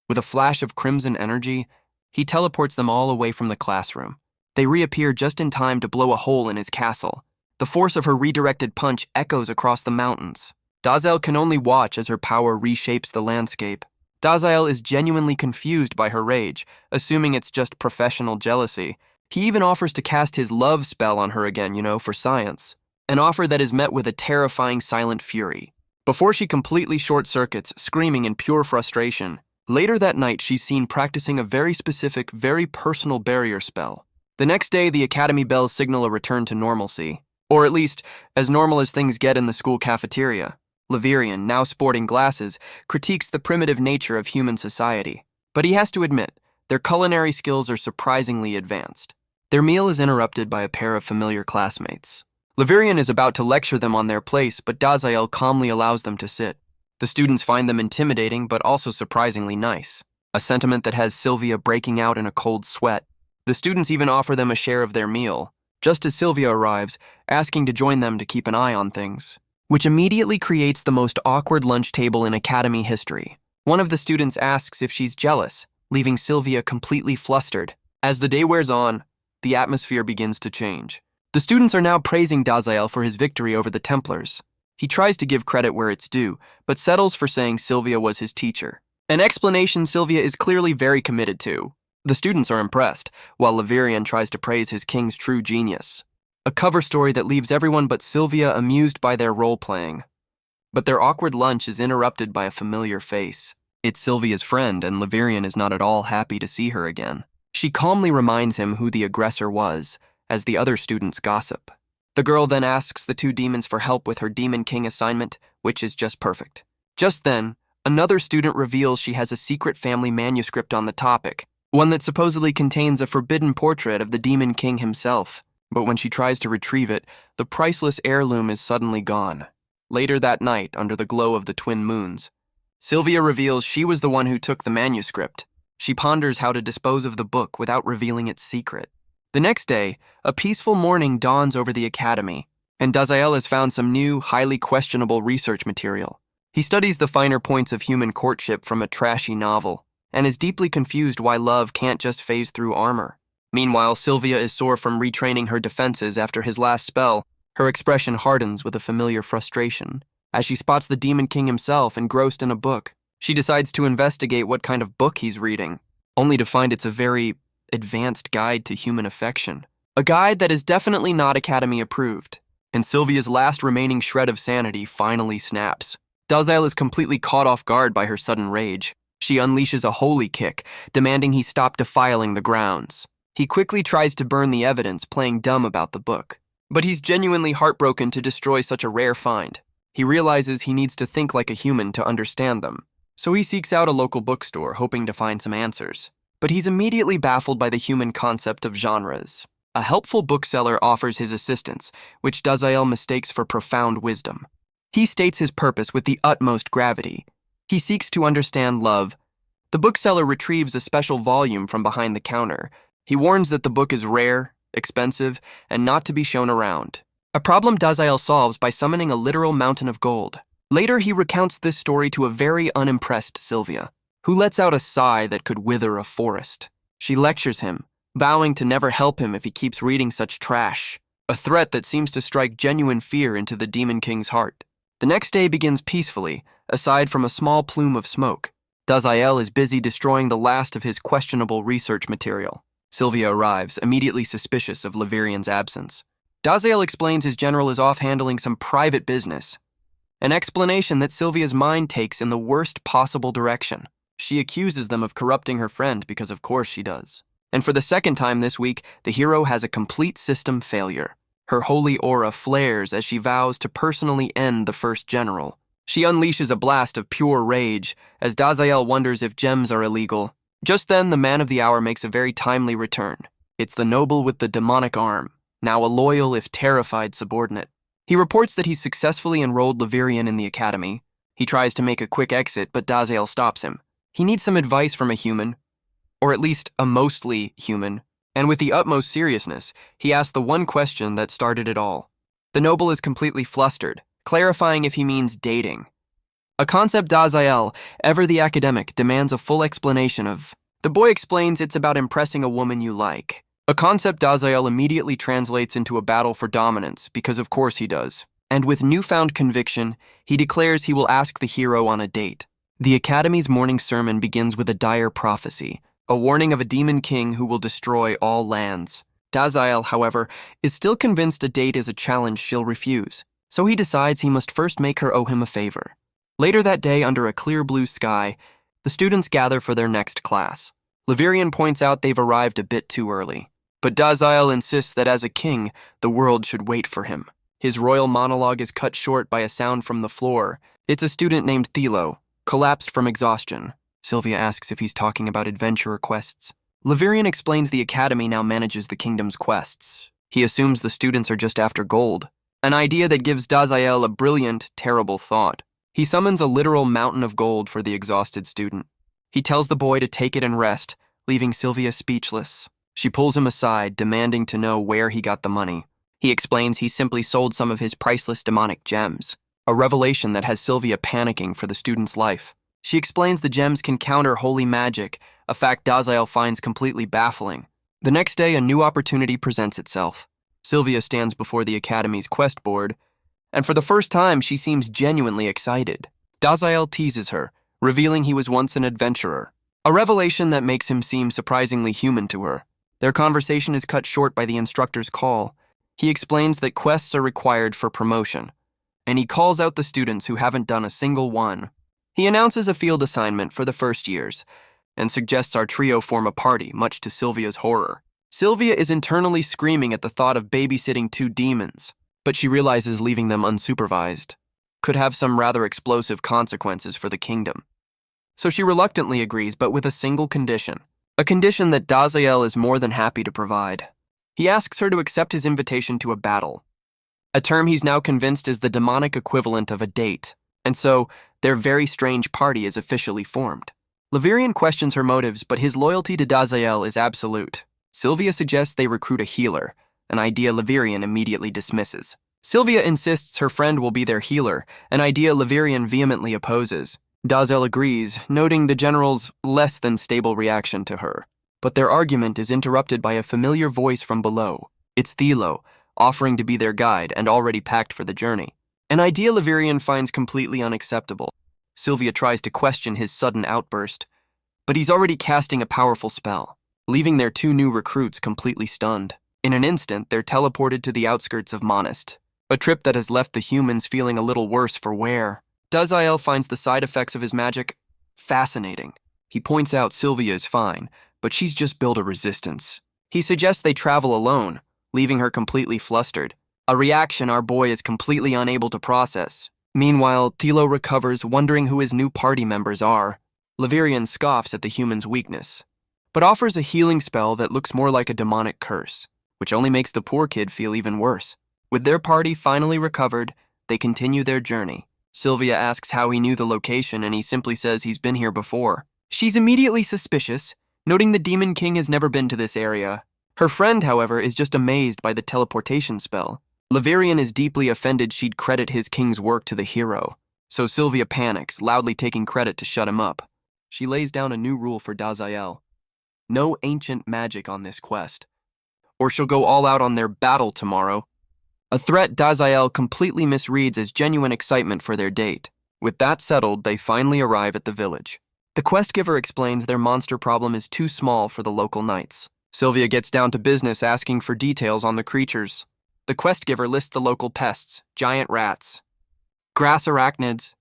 With a flash of crimson energy, he teleports them all away from the classroom. They reappear just in time to blow a hole in his castle. The force of her redirected punch echoes across the mountains. Daziel can only watch as her power reshapes the landscape. Daziel is genuinely confused by her rage, assuming it's just professional jealousy. He even offers to cast his love spell on her again, for science. An offer that is met with a terrifying silent fury. Before she completely short-circuits, screaming in pure frustration. Later that night, she's seen practicing a very specific, very personal barrier spell. The next day, the academy bells signal a return to normalcy. Or at least, as normal as things get in the school cafeteria. Laverian, now sporting glasses, critiques the primitive nature of human society. But he has to admit, their culinary skills are surprisingly advanced. Their meal is interrupted by a pair of familiar classmates. Laverian is about to lecture them on their place, but Daziel calmly allows them to sit. The students find them intimidating, but also surprisingly nice. A sentiment that has Sylvia breaking out in a cold sweat. The students even offer them a share of their meal, just as Sylvia arrives, asking to join them to keep an eye on things, which immediately creates the most awkward lunch table in academy history. One of the students asks if she's jealous, leaving Sylvia completely flustered. As the day wears on, the atmosphere begins to change. The students are now praising Daziel for his victory over the Templars. He tries to give credit where it's due, but settles for saying Sylvia was his teacher. An explanation Sylvia is clearly very committed to. The students are impressed, while Laverian tries to praise his king's true genius. A cover story that leaves everyone but Sylvia amused by their role-playing. But their awkward lunch is interrupted by a familiar face. It's Sylvia's friend, and Laverian is not at all happy to see her again. She calmly reminds him who the aggressor was, as the other students gossip. The girl then asks the two demons for help with her Demon King assignment, which is just perfect. Just then, another student reveals she has a secret family manuscript on the topic, one that supposedly contains a forbidden portrait of the Demon King himself. But when she tries to retrieve it, the priceless heirloom is suddenly gone. Later that night, under the glow of the twin moons, Sylvia reveals she was the one who took the manuscript. She ponders how to dispose of the book without revealing its secret. The next day, a peaceful morning dawns over the academy, and Daziel has found some new, highly questionable research material. He studies the finer points of human courtship from a trashy novel, and is deeply confused why love can't just phase through armor. Meanwhile, Sylvia is sore from retraining her defenses after his last spell. Her expression hardens with a familiar frustration. As she spots the Demon King himself engrossed in a book, she decides to investigate what kind of book he's reading, only to find it's a very advanced guide to human affection. A guide that is definitely not Academy approved. And Sylvia's last remaining shred of sanity finally snaps. Daziel is completely caught off guard by her sudden rage. She unleashes a holy kick, demanding he stop defiling the grounds. He quickly tries to burn the evidence, playing dumb about the book. But he's genuinely heartbroken to destroy such a rare find. He realizes he needs to think like a human to understand them. So he seeks out a local bookstore, hoping to find some answers. But he's immediately baffled by the human concept of genres. A helpful bookseller offers his assistance, which Daziel mistakes for profound wisdom. He states his purpose with the utmost gravity. He seeks to understand love. The bookseller retrieves a special volume from behind the counter. He warns that the book is rare, expensive, and not to be shown around. A problem Daziel solves by summoning a literal mountain of gold. Later, he recounts this story to a very unimpressed Sylvia, who lets out a sigh that could wither a forest. She lectures him, vowing to never help him if he keeps reading such trash, a threat that seems to strike genuine fear into the Demon King's heart. The next day begins peacefully, aside from a small plume of smoke. Daziel is busy destroying the last of his questionable research material. Sylvia arrives, immediately suspicious of Laverian's absence. Daziel explains his general is off handling some private business, an explanation that Sylvia's mind takes in the worst possible direction. She accuses them of corrupting her friend because of course she does. And for the second time this week, the hero has a complete system failure. Her holy aura flares as she vows to personally end the first general. She unleashes a blast of pure rage as Daziel wonders if gems are illegal. Just then, the man of the hour makes a very timely return. It's the noble with the demonic arm, now a loyal if terrified subordinate. He reports that he's successfully enrolled Laverian in the academy. He tries to make a quick exit, but Daziel stops him. He needs some advice from a human, or at least a mostly human, and with the utmost seriousness, he asks the one question that started it all. The noble is completely flustered, clarifying if he means dating. A concept Dazael, ever the academic, demands a full explanation of. The boy explains it's about impressing a woman you like. A concept Dazael immediately translates into a battle for dominance, because of course he does. And with newfound conviction, he declares he will ask the hero on a date. The Academy's morning sermon begins with a dire prophecy, a warning of a demon king who will destroy all lands. Dazael, however, is still convinced a date is a challenge she'll refuse, so he decides he must first make her owe him a favor. Later that day, under a clear blue sky, the students gather for their next class. Levirian points out they've arrived a bit too early, but Dazael insists that as a king, the world should wait for him. His royal monologue is cut short by a sound from the floor. It's a student named Thilo, collapsed from exhaustion. Sylvia asks if he's talking about adventurer quests. Levirian explains the academy now manages the kingdom's quests. He assumes the students are just after gold, an idea that gives Dazael a brilliant, terrible thought. He summons a literal mountain of gold for the exhausted student. He tells the boy to take it and rest, leaving Sylvia speechless. She pulls him aside, demanding to know where he got the money. He explains he simply sold some of his priceless demonic gems, a revelation that has Sylvia panicking for the student's life. She explains the gems can counter holy magic, a fact Dazael finds completely baffling. The next day, a new opportunity presents itself. Sylvia stands before the Academy's quest board, and for the first time, she seems genuinely excited. Dazael teases her, revealing he was once an adventurer, a revelation that makes him seem surprisingly human to her. Their conversation is cut short by the instructor's call. He explains that quests are required for promotion, and he calls out the students who haven't done a single one. He announces a field assignment for the first years, and suggests our trio form a party, much to Sylvia's horror. Sylvia is internally screaming at the thought of babysitting two demons, but she realizes leaving them unsupervised could have some rather explosive consequences for the kingdom. So she reluctantly agrees, but with a single condition, a condition that Dazael is more than happy to provide. He asks her to accept his invitation to a battle, a term he's now convinced is the demonic equivalent of a date, and so their very strange party is officially formed. Levirian questions her motives, but his loyalty to Dazael is absolute. Sylvia suggests they recruit a healer, an idea Levirian immediately dismisses. Sylvia insists her friend will be their healer, an idea Levirian vehemently opposes. Dazael agrees, noting the general's less than stable reaction to her. But their argument is interrupted by a familiar voice from below. It's Thilo, offering to be their guide and already packed for the journey. An idea Levirian finds completely unacceptable. Sylvia tries to question his sudden outburst, but he's already casting a powerful spell, leaving their two new recruits completely stunned. In an instant, they're teleported to the outskirts of Monist, a trip that has left the humans feeling a little worse for wear. Dazael finds the side effects of his magic fascinating. He points out Sylvia is fine, but she's just built a resistance. He suggests they travel alone, leaving her completely flustered, a reaction our boy is completely unable to process. Meanwhile, Thilo recovers, wondering who his new party members are. Levirian scoffs at the human's weakness, but offers a healing spell that looks more like a demonic curse, which only makes the poor kid feel even worse. With their party finally recovered, they continue their journey. Sylvia asks how he knew the location, and he simply says he's been here before. She's immediately suspicious, noting the Demon King has never been to this area. Her friend, however, is just amazed by the teleportation spell. Levirian is deeply offended she'd credit his king's work to the hero, so Sylvia panics, loudly taking credit to shut him up. She lays down a new rule for Dazael. No ancient magic on this quest, or she'll go all out on their battle tomorrow. A threat Dazael completely misreads as genuine excitement for their date. With that settled, they finally arrive at the village. The quest giver explains their monster problem is too small for the local knights. Sylvia gets down to business, asking for details on the creatures. The quest giver lists the local pests, giant rats, grass arachnids,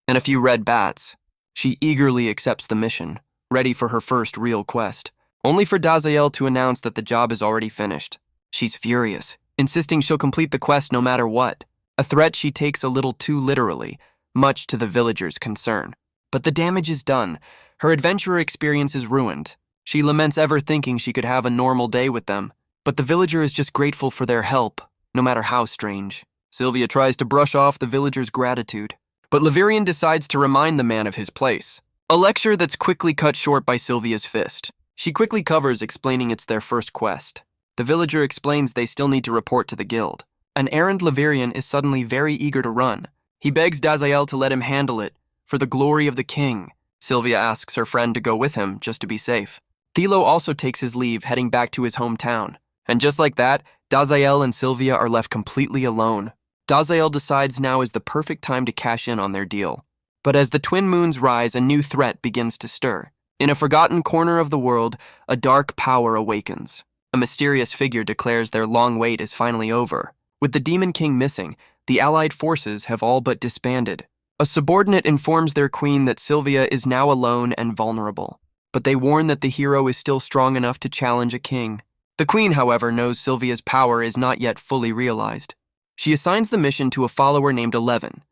and a few red bats. She eagerly accepts the mission, ready for her first real quest, only for Dazael to announce that the job is already finished. She's furious, insisting she'll complete the quest no matter what, a threat she takes a little too literally, much to the villagers' concern. But the damage is done. Her adventurer experience is ruined. She laments ever thinking she could have a normal day with them, but the villager is just grateful for their help, no matter how strange. Sylvia tries to brush off the villager's gratitude, but Levirian decides to remind the man of his place. A lecture that's quickly cut short by Sylvia's fist. She quickly covers, explaining it's their first quest. The villager explains they still need to report to the guild. An errand Laverian is suddenly very eager to run. He begs Dazael to let him handle it, for the glory of the king. Sylvia asks her friend to go with him, just to be safe. Thilo also takes his leave, heading back to his hometown. And just like that, Dazael and Sylvia are left completely alone. Dazael decides now is the perfect time to cash in on their deal. But as the twin moons rise, a new threat begins to stir. In a forgotten corner of the world, a dark power awakens. A mysterious figure declares their long wait is finally over. With the Demon King missing, the allied forces have all but disbanded. A subordinate informs their queen that Sylvia is now alone and vulnerable, but they warn that the hero is still strong enough to challenge a king. The queen, however, knows Sylvia's power is not yet fully realized. She assigns the mission to a follower named 11.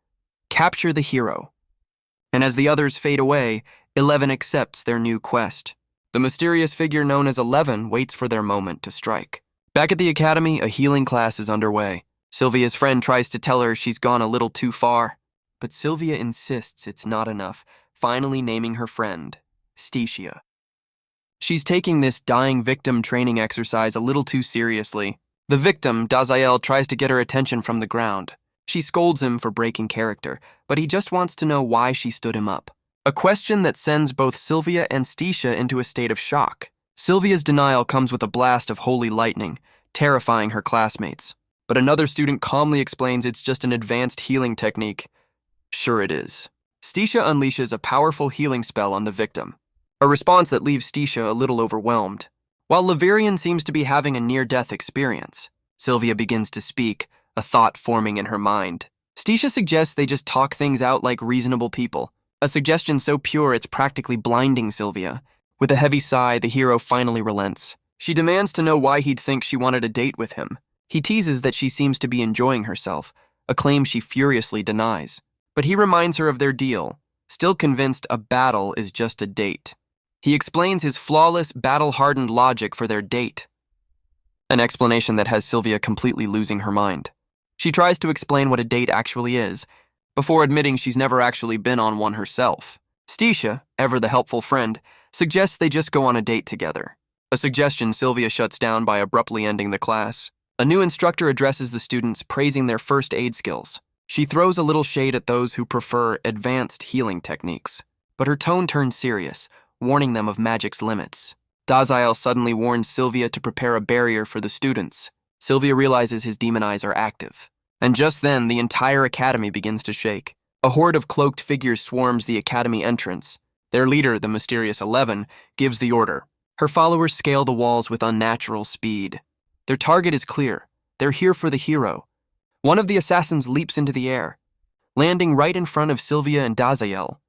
Capture the hero. And as the others fade away, 11 accepts their new quest. The mysterious figure known as 11 waits for their moment to strike. Back at the academy, a healing class is underway. Sylvia's friend tries to tell her she's gone a little too far, but Sylvia insists it's not enough, finally naming her friend, Stella. She's taking this dying victim training exercise a little too seriously. The victim, Dazael, tries to get her attention from the ground. She scolds him for breaking character, but he just wants to know why she stood him up. A question that sends both Sylvia and Stella into a state of shock. Sylvia's denial comes with a blast of holy lightning, terrifying her classmates. But another student calmly explains it's just an advanced healing technique. Sure it is. Stella unleashes a powerful healing spell on the victim, a response that leaves Stella a little overwhelmed. While Laverian seems to be having a near-death experience, Sylvia begins to speak, a thought forming in her mind. Stella suggests they just talk things out like reasonable people, a suggestion so pure it's practically blinding Sylvia. With a heavy sigh, the hero finally relents. She demands to know why he'd think she wanted a date with him. He teases that she seems to be enjoying herself, a claim she furiously denies. But he reminds her of their deal, still convinced a battle is just a date. He explains his flawless, battle-hardened logic for their date, an explanation that has Sylvia completely losing her mind. She tries to explain what a date actually is, before admitting she's never actually been on one herself. Stella, ever the helpful friend, suggests they just go on a date together, a suggestion Sylvia shuts down by abruptly ending the class. A new instructor addresses the students, praising their first aid skills. She throws a little shade at those who prefer advanced healing techniques, but her tone turns serious, warning them of magic's limits. Dazael suddenly warns Sylvia to prepare a barrier for the students. Sylvia realizes his demon eyes are active. And just then, the entire academy begins to shake. A horde of cloaked figures swarms the academy entrance. Their leader, the mysterious 11, gives the order. Her followers scale the walls with unnatural speed. Their target is clear. They're here for the hero. One of the assassins leaps into the air, landing right in front of Sylvia and Dazael.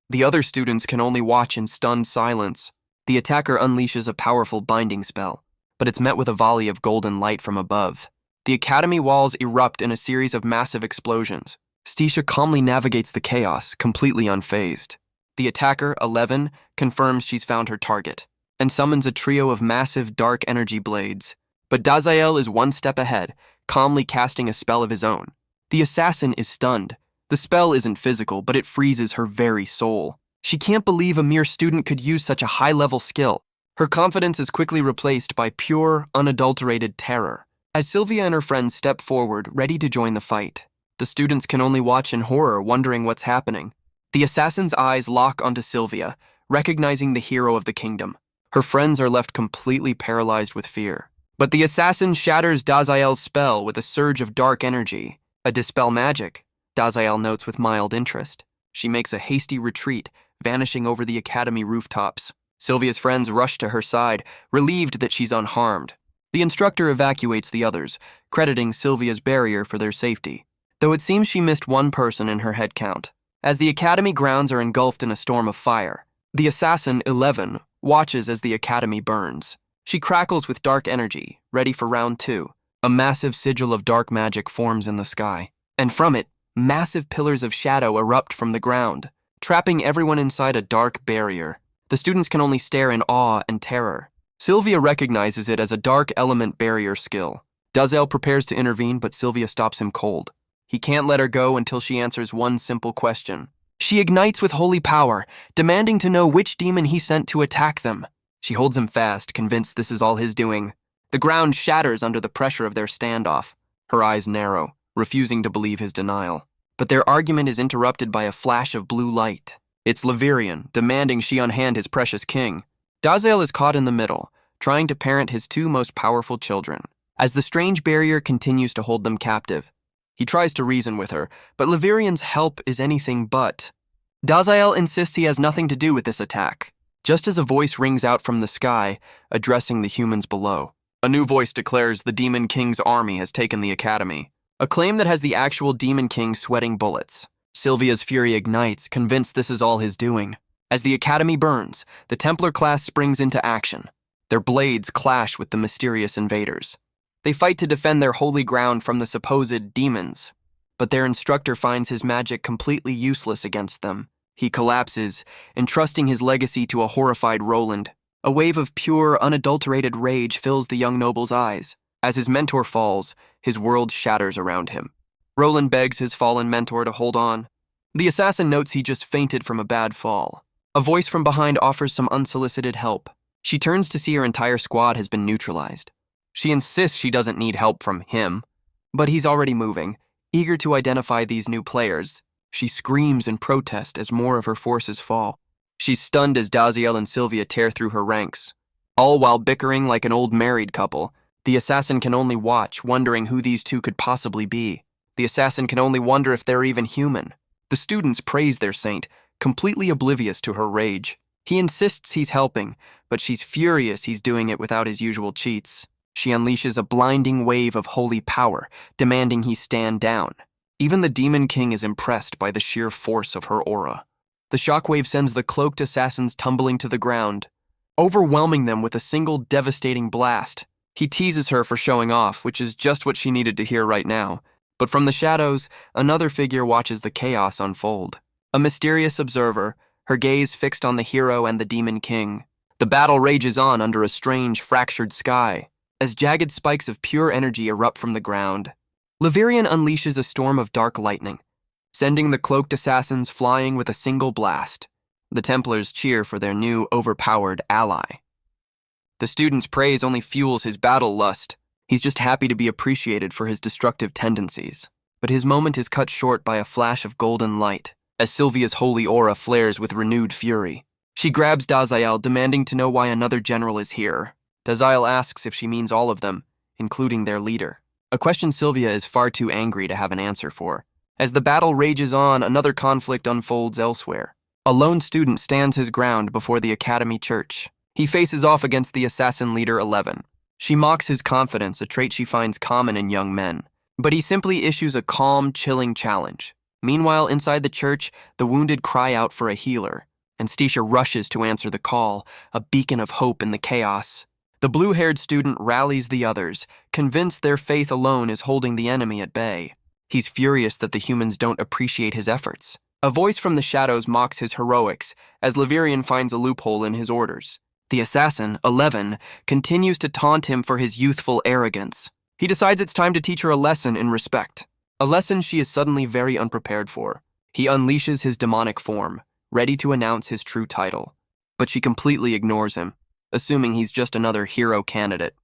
The other students can only watch in stunned silence. The attacker unleashes a powerful binding spell, but it's met with a volley of golden light from above. The academy walls erupt in a series of massive explosions. Stella calmly navigates the chaos, completely unfazed. The attacker, 11, confirms she's found her target, and summons a trio of massive dark energy blades. But Dazael is one step ahead, calmly casting a spell of his own. The assassin is stunned. The spell isn't physical, but it freezes her very soul. She can't believe a mere student could use such a high-level skill. Her confidence is quickly replaced by pure, unadulterated terror. As Sylvia and her friends step forward, ready to join the fight, the students can only watch in horror, wondering what's happening. The assassin's eyes lock onto Sylvia, recognizing the hero of the kingdom. Her friends are left completely paralyzed with fear. But the assassin shatters Dazael's spell with a surge of dark energy. A dispel magic, Dazael notes with mild interest. She makes a hasty retreat, vanishing over the academy rooftops. Sylvia's friends rush to her side, relieved that she's unharmed. The instructor evacuates the others, crediting Sylvia's barrier for their safety, though it seems she missed one person in her head count. As the academy grounds are engulfed in a storm of fire, the assassin, 11, watches as the academy burns. She crackles with dark energy, ready for round 2. A massive sigil of dark magic forms in the sky, and from it, massive pillars of shadow erupt from the ground, trapping everyone inside a dark barrier. The students can only stare in awe and terror. Sylvia recognizes it as a dark element barrier skill. Dazael prepares to intervene, but Sylvia stops him cold. He can't let her go until she answers one simple question. She ignites with holy power, demanding to know which demon he sent to attack them. She holds him fast, convinced this is all his doing. The ground shatters under the pressure of their standoff. Her eyes narrow, refusing to believe his denial. But their argument is interrupted by a flash of blue light. It's Levirian, demanding she unhand his precious king. Dazael is caught in the middle, trying to parent his two most powerful children. As the strange barrier continues to hold them captive, he tries to reason with her, but Levirian's help is anything but. Dazael insists he has nothing to do with this attack, just as a voice rings out from the sky, addressing the humans below. A new voice declares the Demon King's army has taken the academy, a claim that has the actual Demon King sweating bullets. Sylvia's fury ignites, convinced this is all his doing. As the academy burns, the Templar class springs into action. Their blades clash with the mysterious invaders. They fight to defend their holy ground from the supposed demons, but their instructor finds his magic completely useless against them. He collapses, entrusting his legacy to a horrified Roland. A wave of pure, unadulterated rage fills the young noble's eyes. As his mentor falls, his world shatters around him. Roland begs his fallen mentor to hold on. The assassin notes he just fainted from a bad fall. A voice from behind offers some unsolicited help. She turns to see her entire squad has been neutralized. She insists she doesn't need help from him, but he's already moving, eager to identify these new players. She screams in protest as more of her forces fall. She's stunned as Dazael and Sylvia tear through her ranks. All while bickering like an old married couple, the assassin can only watch, wondering who these two could possibly be. The assassin can only wonder if they're even human. The students praise their saint, completely oblivious to her rage. He insists he's helping, but she's furious he's doing it without his usual cheats. She unleashes a blinding wave of holy power, demanding he stand down. Even the Demon King is impressed by the sheer force of her aura. The shockwave sends the cloaked assassins tumbling to the ground, overwhelming them with a single devastating blast. He teases her for showing off, which is just what she needed to hear right now. But from the shadows, another figure watches the chaos unfold. A mysterious observer, her gaze fixed on the hero and the Demon King. The battle rages on under a strange, fractured sky, as jagged spikes of pure energy erupt from the ground. Levirian unleashes a storm of dark lightning, sending the cloaked assassins flying with a single blast. The Templars cheer for their new, overpowered ally. The student's praise only fuels his battle lust. He's just happy to be appreciated for his destructive tendencies. But his moment is cut short by a flash of golden light, as Sylvia's holy aura flares with renewed fury. She grabs Dazael, demanding to know why another general is here. Dazael asks if she means all of them, including their leader. A question Sylvia is far too angry to have an answer for. As the battle rages on, another conflict unfolds elsewhere. A lone student stands his ground before the academy church. He faces off against the assassin leader 11. She mocks his confidence, a trait she finds common in young men. But he simply issues a calm, chilling challenge. Meanwhile, inside the church, the wounded cry out for a healer, and Stisha rushes to answer the call, a beacon of hope in the chaos. The blue-haired student rallies the others, convinced their faith alone is holding the enemy at bay. He's furious that the humans don't appreciate his efforts. A voice from the shadows mocks his heroics, as Levirian finds a loophole in his orders. The assassin, 11, continues to taunt him for his youthful arrogance. He decides it's time to teach her a lesson in respect, a lesson she is suddenly very unprepared for. He unleashes his demonic form, ready to announce his true title, but she completely ignores him, assuming he's just another hero candidate.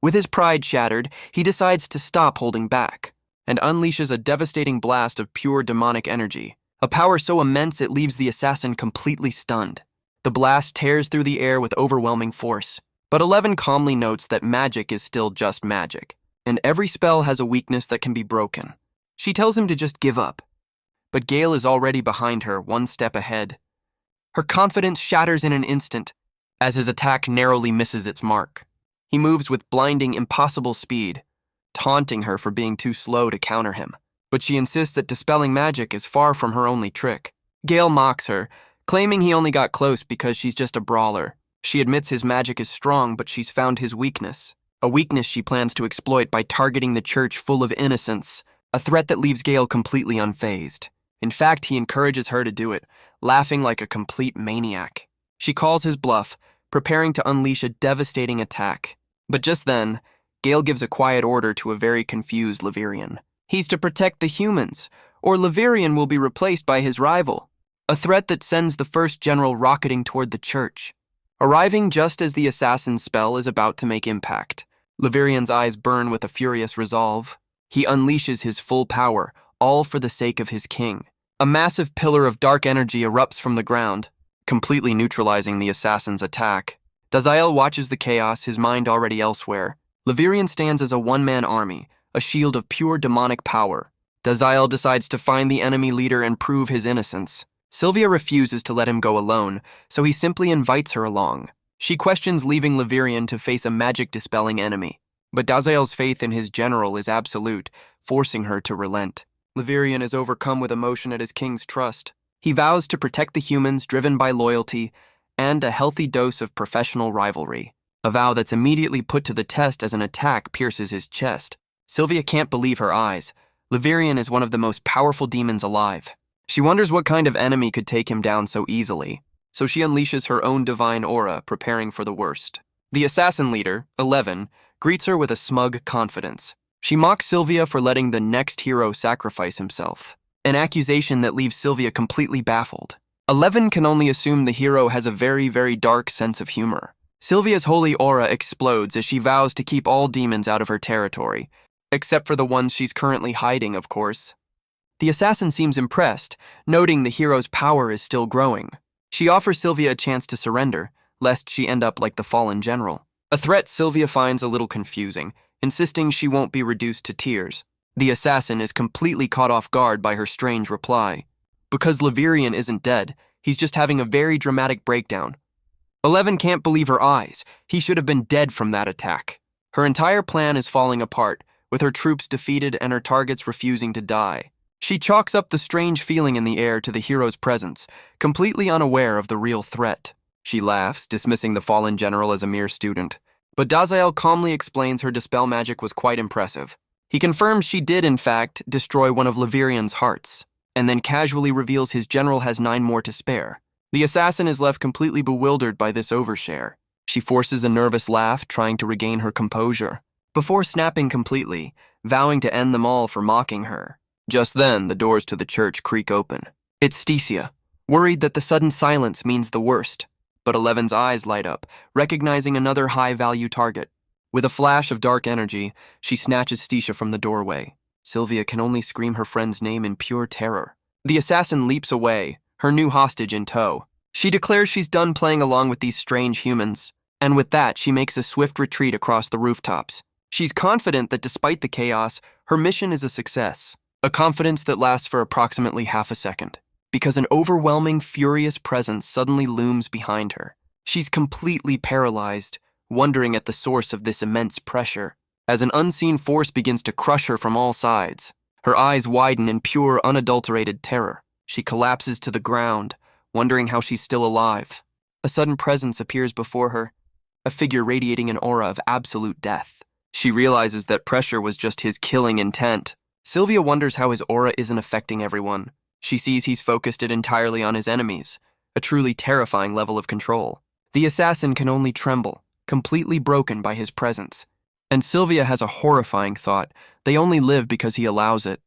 With his pride shattered, he decides to stop holding back, and unleashes a devastating blast of pure demonic energy, a power so immense it leaves the assassin completely stunned. The blast tears through the air with overwhelming force, but 11 calmly notes that magic is still just magic, and every spell has a weakness that can be broken. She tells him to just give up, but Gale is already behind her, one step ahead. Her confidence shatters in an instant, as his attack narrowly misses its mark. He moves with blinding, impossible speed, taunting her for being too slow to counter him. But she insists that dispelling magic is far from her only trick. Gale mocks her, claiming he only got close because she's just a brawler. She admits his magic is strong, but she's found his weakness. A weakness she plans to exploit by targeting the church full of innocents, a threat that leaves Gale completely unfazed. In fact, he encourages her to do it, laughing like a complete maniac. She calls his bluff, preparing to unleash a devastating attack. But just then, Gale gives a quiet order to a very confused Levirian. He's to protect the humans, or Levirian will be replaced by his rival, a threat that sends the first general rocketing toward the church. Arriving just as the assassin's spell is about to make impact, Levirian's eyes burn with a furious resolve. He unleashes his full power, all for the sake of his king. A massive pillar of dark energy erupts from the ground, completely neutralizing the assassin's attack. Daziel watches the chaos, his mind already elsewhere. Levirian stands as a one-man army, a shield of pure demonic power. Daziel decides to find the enemy leader and prove his innocence. Sylvia refuses to let him go alone, so he simply invites her along. She questions leaving Levirian to face a magic-dispelling enemy, but Daziel's faith in his general is absolute, forcing her to relent. Levirian is overcome with emotion at his king's trust. He vows to protect the humans, driven by loyalty and a healthy dose of professional rivalry, a vow that's immediately put to the test as an attack pierces his chest. Sylvia can't believe her eyes. Levirian is one of the most powerful demons alive. She wonders what kind of enemy could take him down so easily, so she unleashes her own divine aura, preparing for the worst. The assassin leader, 11, greets her with a smug confidence. She mocks Sylvia for letting the next hero sacrifice himself, an accusation that leaves Sylvia completely baffled. 11 can only assume the hero has a very, very dark sense of humor. Sylvia's holy aura explodes as she vows to keep all demons out of her territory, except for the ones she's currently hiding, of course. The assassin seems impressed, noting the hero's power is still growing. She offers Sylvia a chance to surrender, lest she end up like the fallen general. A threat Sylvia finds a little confusing, insisting she won't be reduced to tears. The assassin is completely caught off guard by her strange reply. Because Levirian isn't dead, he's just having a very dramatic breakdown. 11 can't believe her eyes. He should have been dead from that attack. Her entire plan is falling apart, with her troops defeated and her targets refusing to die. She chalks up the strange feeling in the air to the hero's presence, completely unaware of the real threat. She laughs, dismissing the fallen general as a mere student. But Daziel calmly explains her dispel magic was quite impressive. He confirms she did, in fact, destroy one of Levirian's hearts, and then casually reveals his general has 9 more to spare. The assassin is left completely bewildered by this overshare. She forces a nervous laugh, trying to regain her composure, before snapping completely, vowing to end them all for mocking her. Just then, the doors to the church creak open. It's Stella, worried that the sudden silence means the worst. But 11's eyes light up, recognizing another high-value target. With a flash of dark energy, she snatches Stella from the doorway. Sylvia can only scream her friend's name in pure terror. The assassin leaps away, her new hostage in tow. She declares she's done playing along with these strange humans, and with that, she makes a swift retreat across the rooftops. She's confident that despite the chaos, her mission is a success, a confidence that lasts for approximately half a second, because an overwhelming, furious presence suddenly looms behind her. She's completely paralyzed, wondering at the source of this immense pressure, as an unseen force begins to crush her from all sides. Her eyes widen in pure, unadulterated terror. She collapses to the ground, wondering how she's still alive. A sudden presence appears before her, a figure radiating an aura of absolute death. She realizes that pressure was just his killing intent. Sylvia wonders how his aura isn't affecting everyone. She sees he's focused it entirely on his enemies, a truly terrifying level of control. The assassin can only tremble, completely broken by his presence. And Sylvia has a horrifying thought: they only live because he allows it.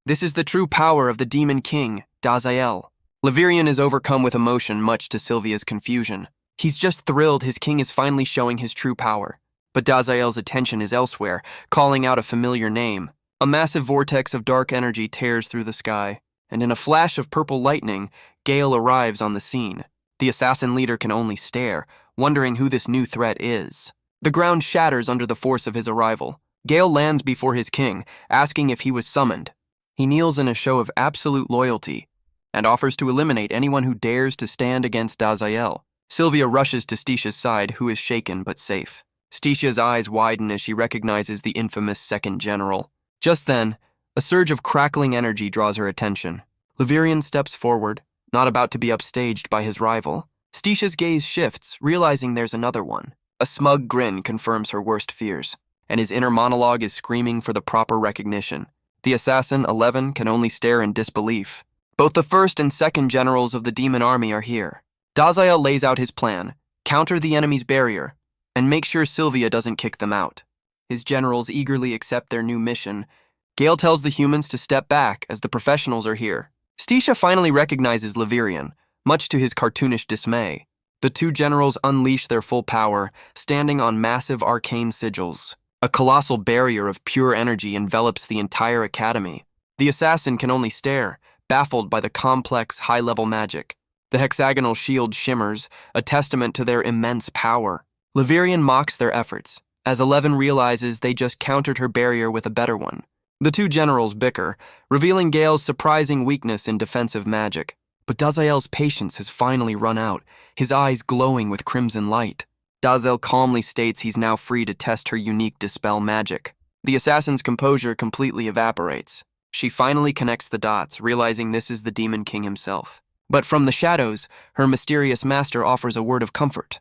This is the true power of the demon king, Daziel. Levirian is overcome with emotion, much to Sylvia's confusion. He's just thrilled his king is finally showing his true power. But Daziel's attention is elsewhere, calling out a familiar name. A massive vortex of dark energy tears through the sky, and in a flash of purple lightning, Gale arrives on the scene. The assassin leader can only stare, wondering who this new threat is. The ground shatters under the force of his arrival. Gale lands before his king, asking if he was summoned. He kneels in a show of absolute loyalty, and offers to eliminate anyone who dares to stand against Daziel. Sylvia rushes to Sticia's side, who is shaken but safe. Sticia's eyes widen as she recognizes the infamous second general. Just then, a surge of crackling energy draws her attention. Levirian steps forward, not about to be upstaged by his rival. Sticia's gaze shifts, realizing there's another one. A smug grin confirms her worst fears, and his inner monologue is screaming for the proper recognition. The assassin, 11, can only stare in disbelief. Both the first and second generals of the demon army are here. Daziel lays out his plan: counter the enemy's barrier, and make sure Sylvia doesn't kick them out. His generals eagerly accept their new mission, Gale tells the humans to step back as the professionals are here. Stisha finally recognizes Levirian, much to his cartoonish dismay. The two generals unleash their full power, standing on massive arcane sigils. A colossal barrier of pure energy envelops the entire academy. The assassin can only stare, baffled by the complex, high-level magic. The hexagonal shield shimmers, a testament to their immense power. Levirian mocks their efforts, as 11 realizes they just countered her barrier with a better one. The two generals bicker, revealing Gale's surprising weakness in defensive magic. But Dazael's patience has finally run out, his eyes glowing with crimson light. Dazael calmly states he's now free to test her unique dispel magic. The assassin's composure completely evaporates. She finally connects the dots, realizing this is the Demon King himself. But from the shadows, her mysterious master offers a word of comfort.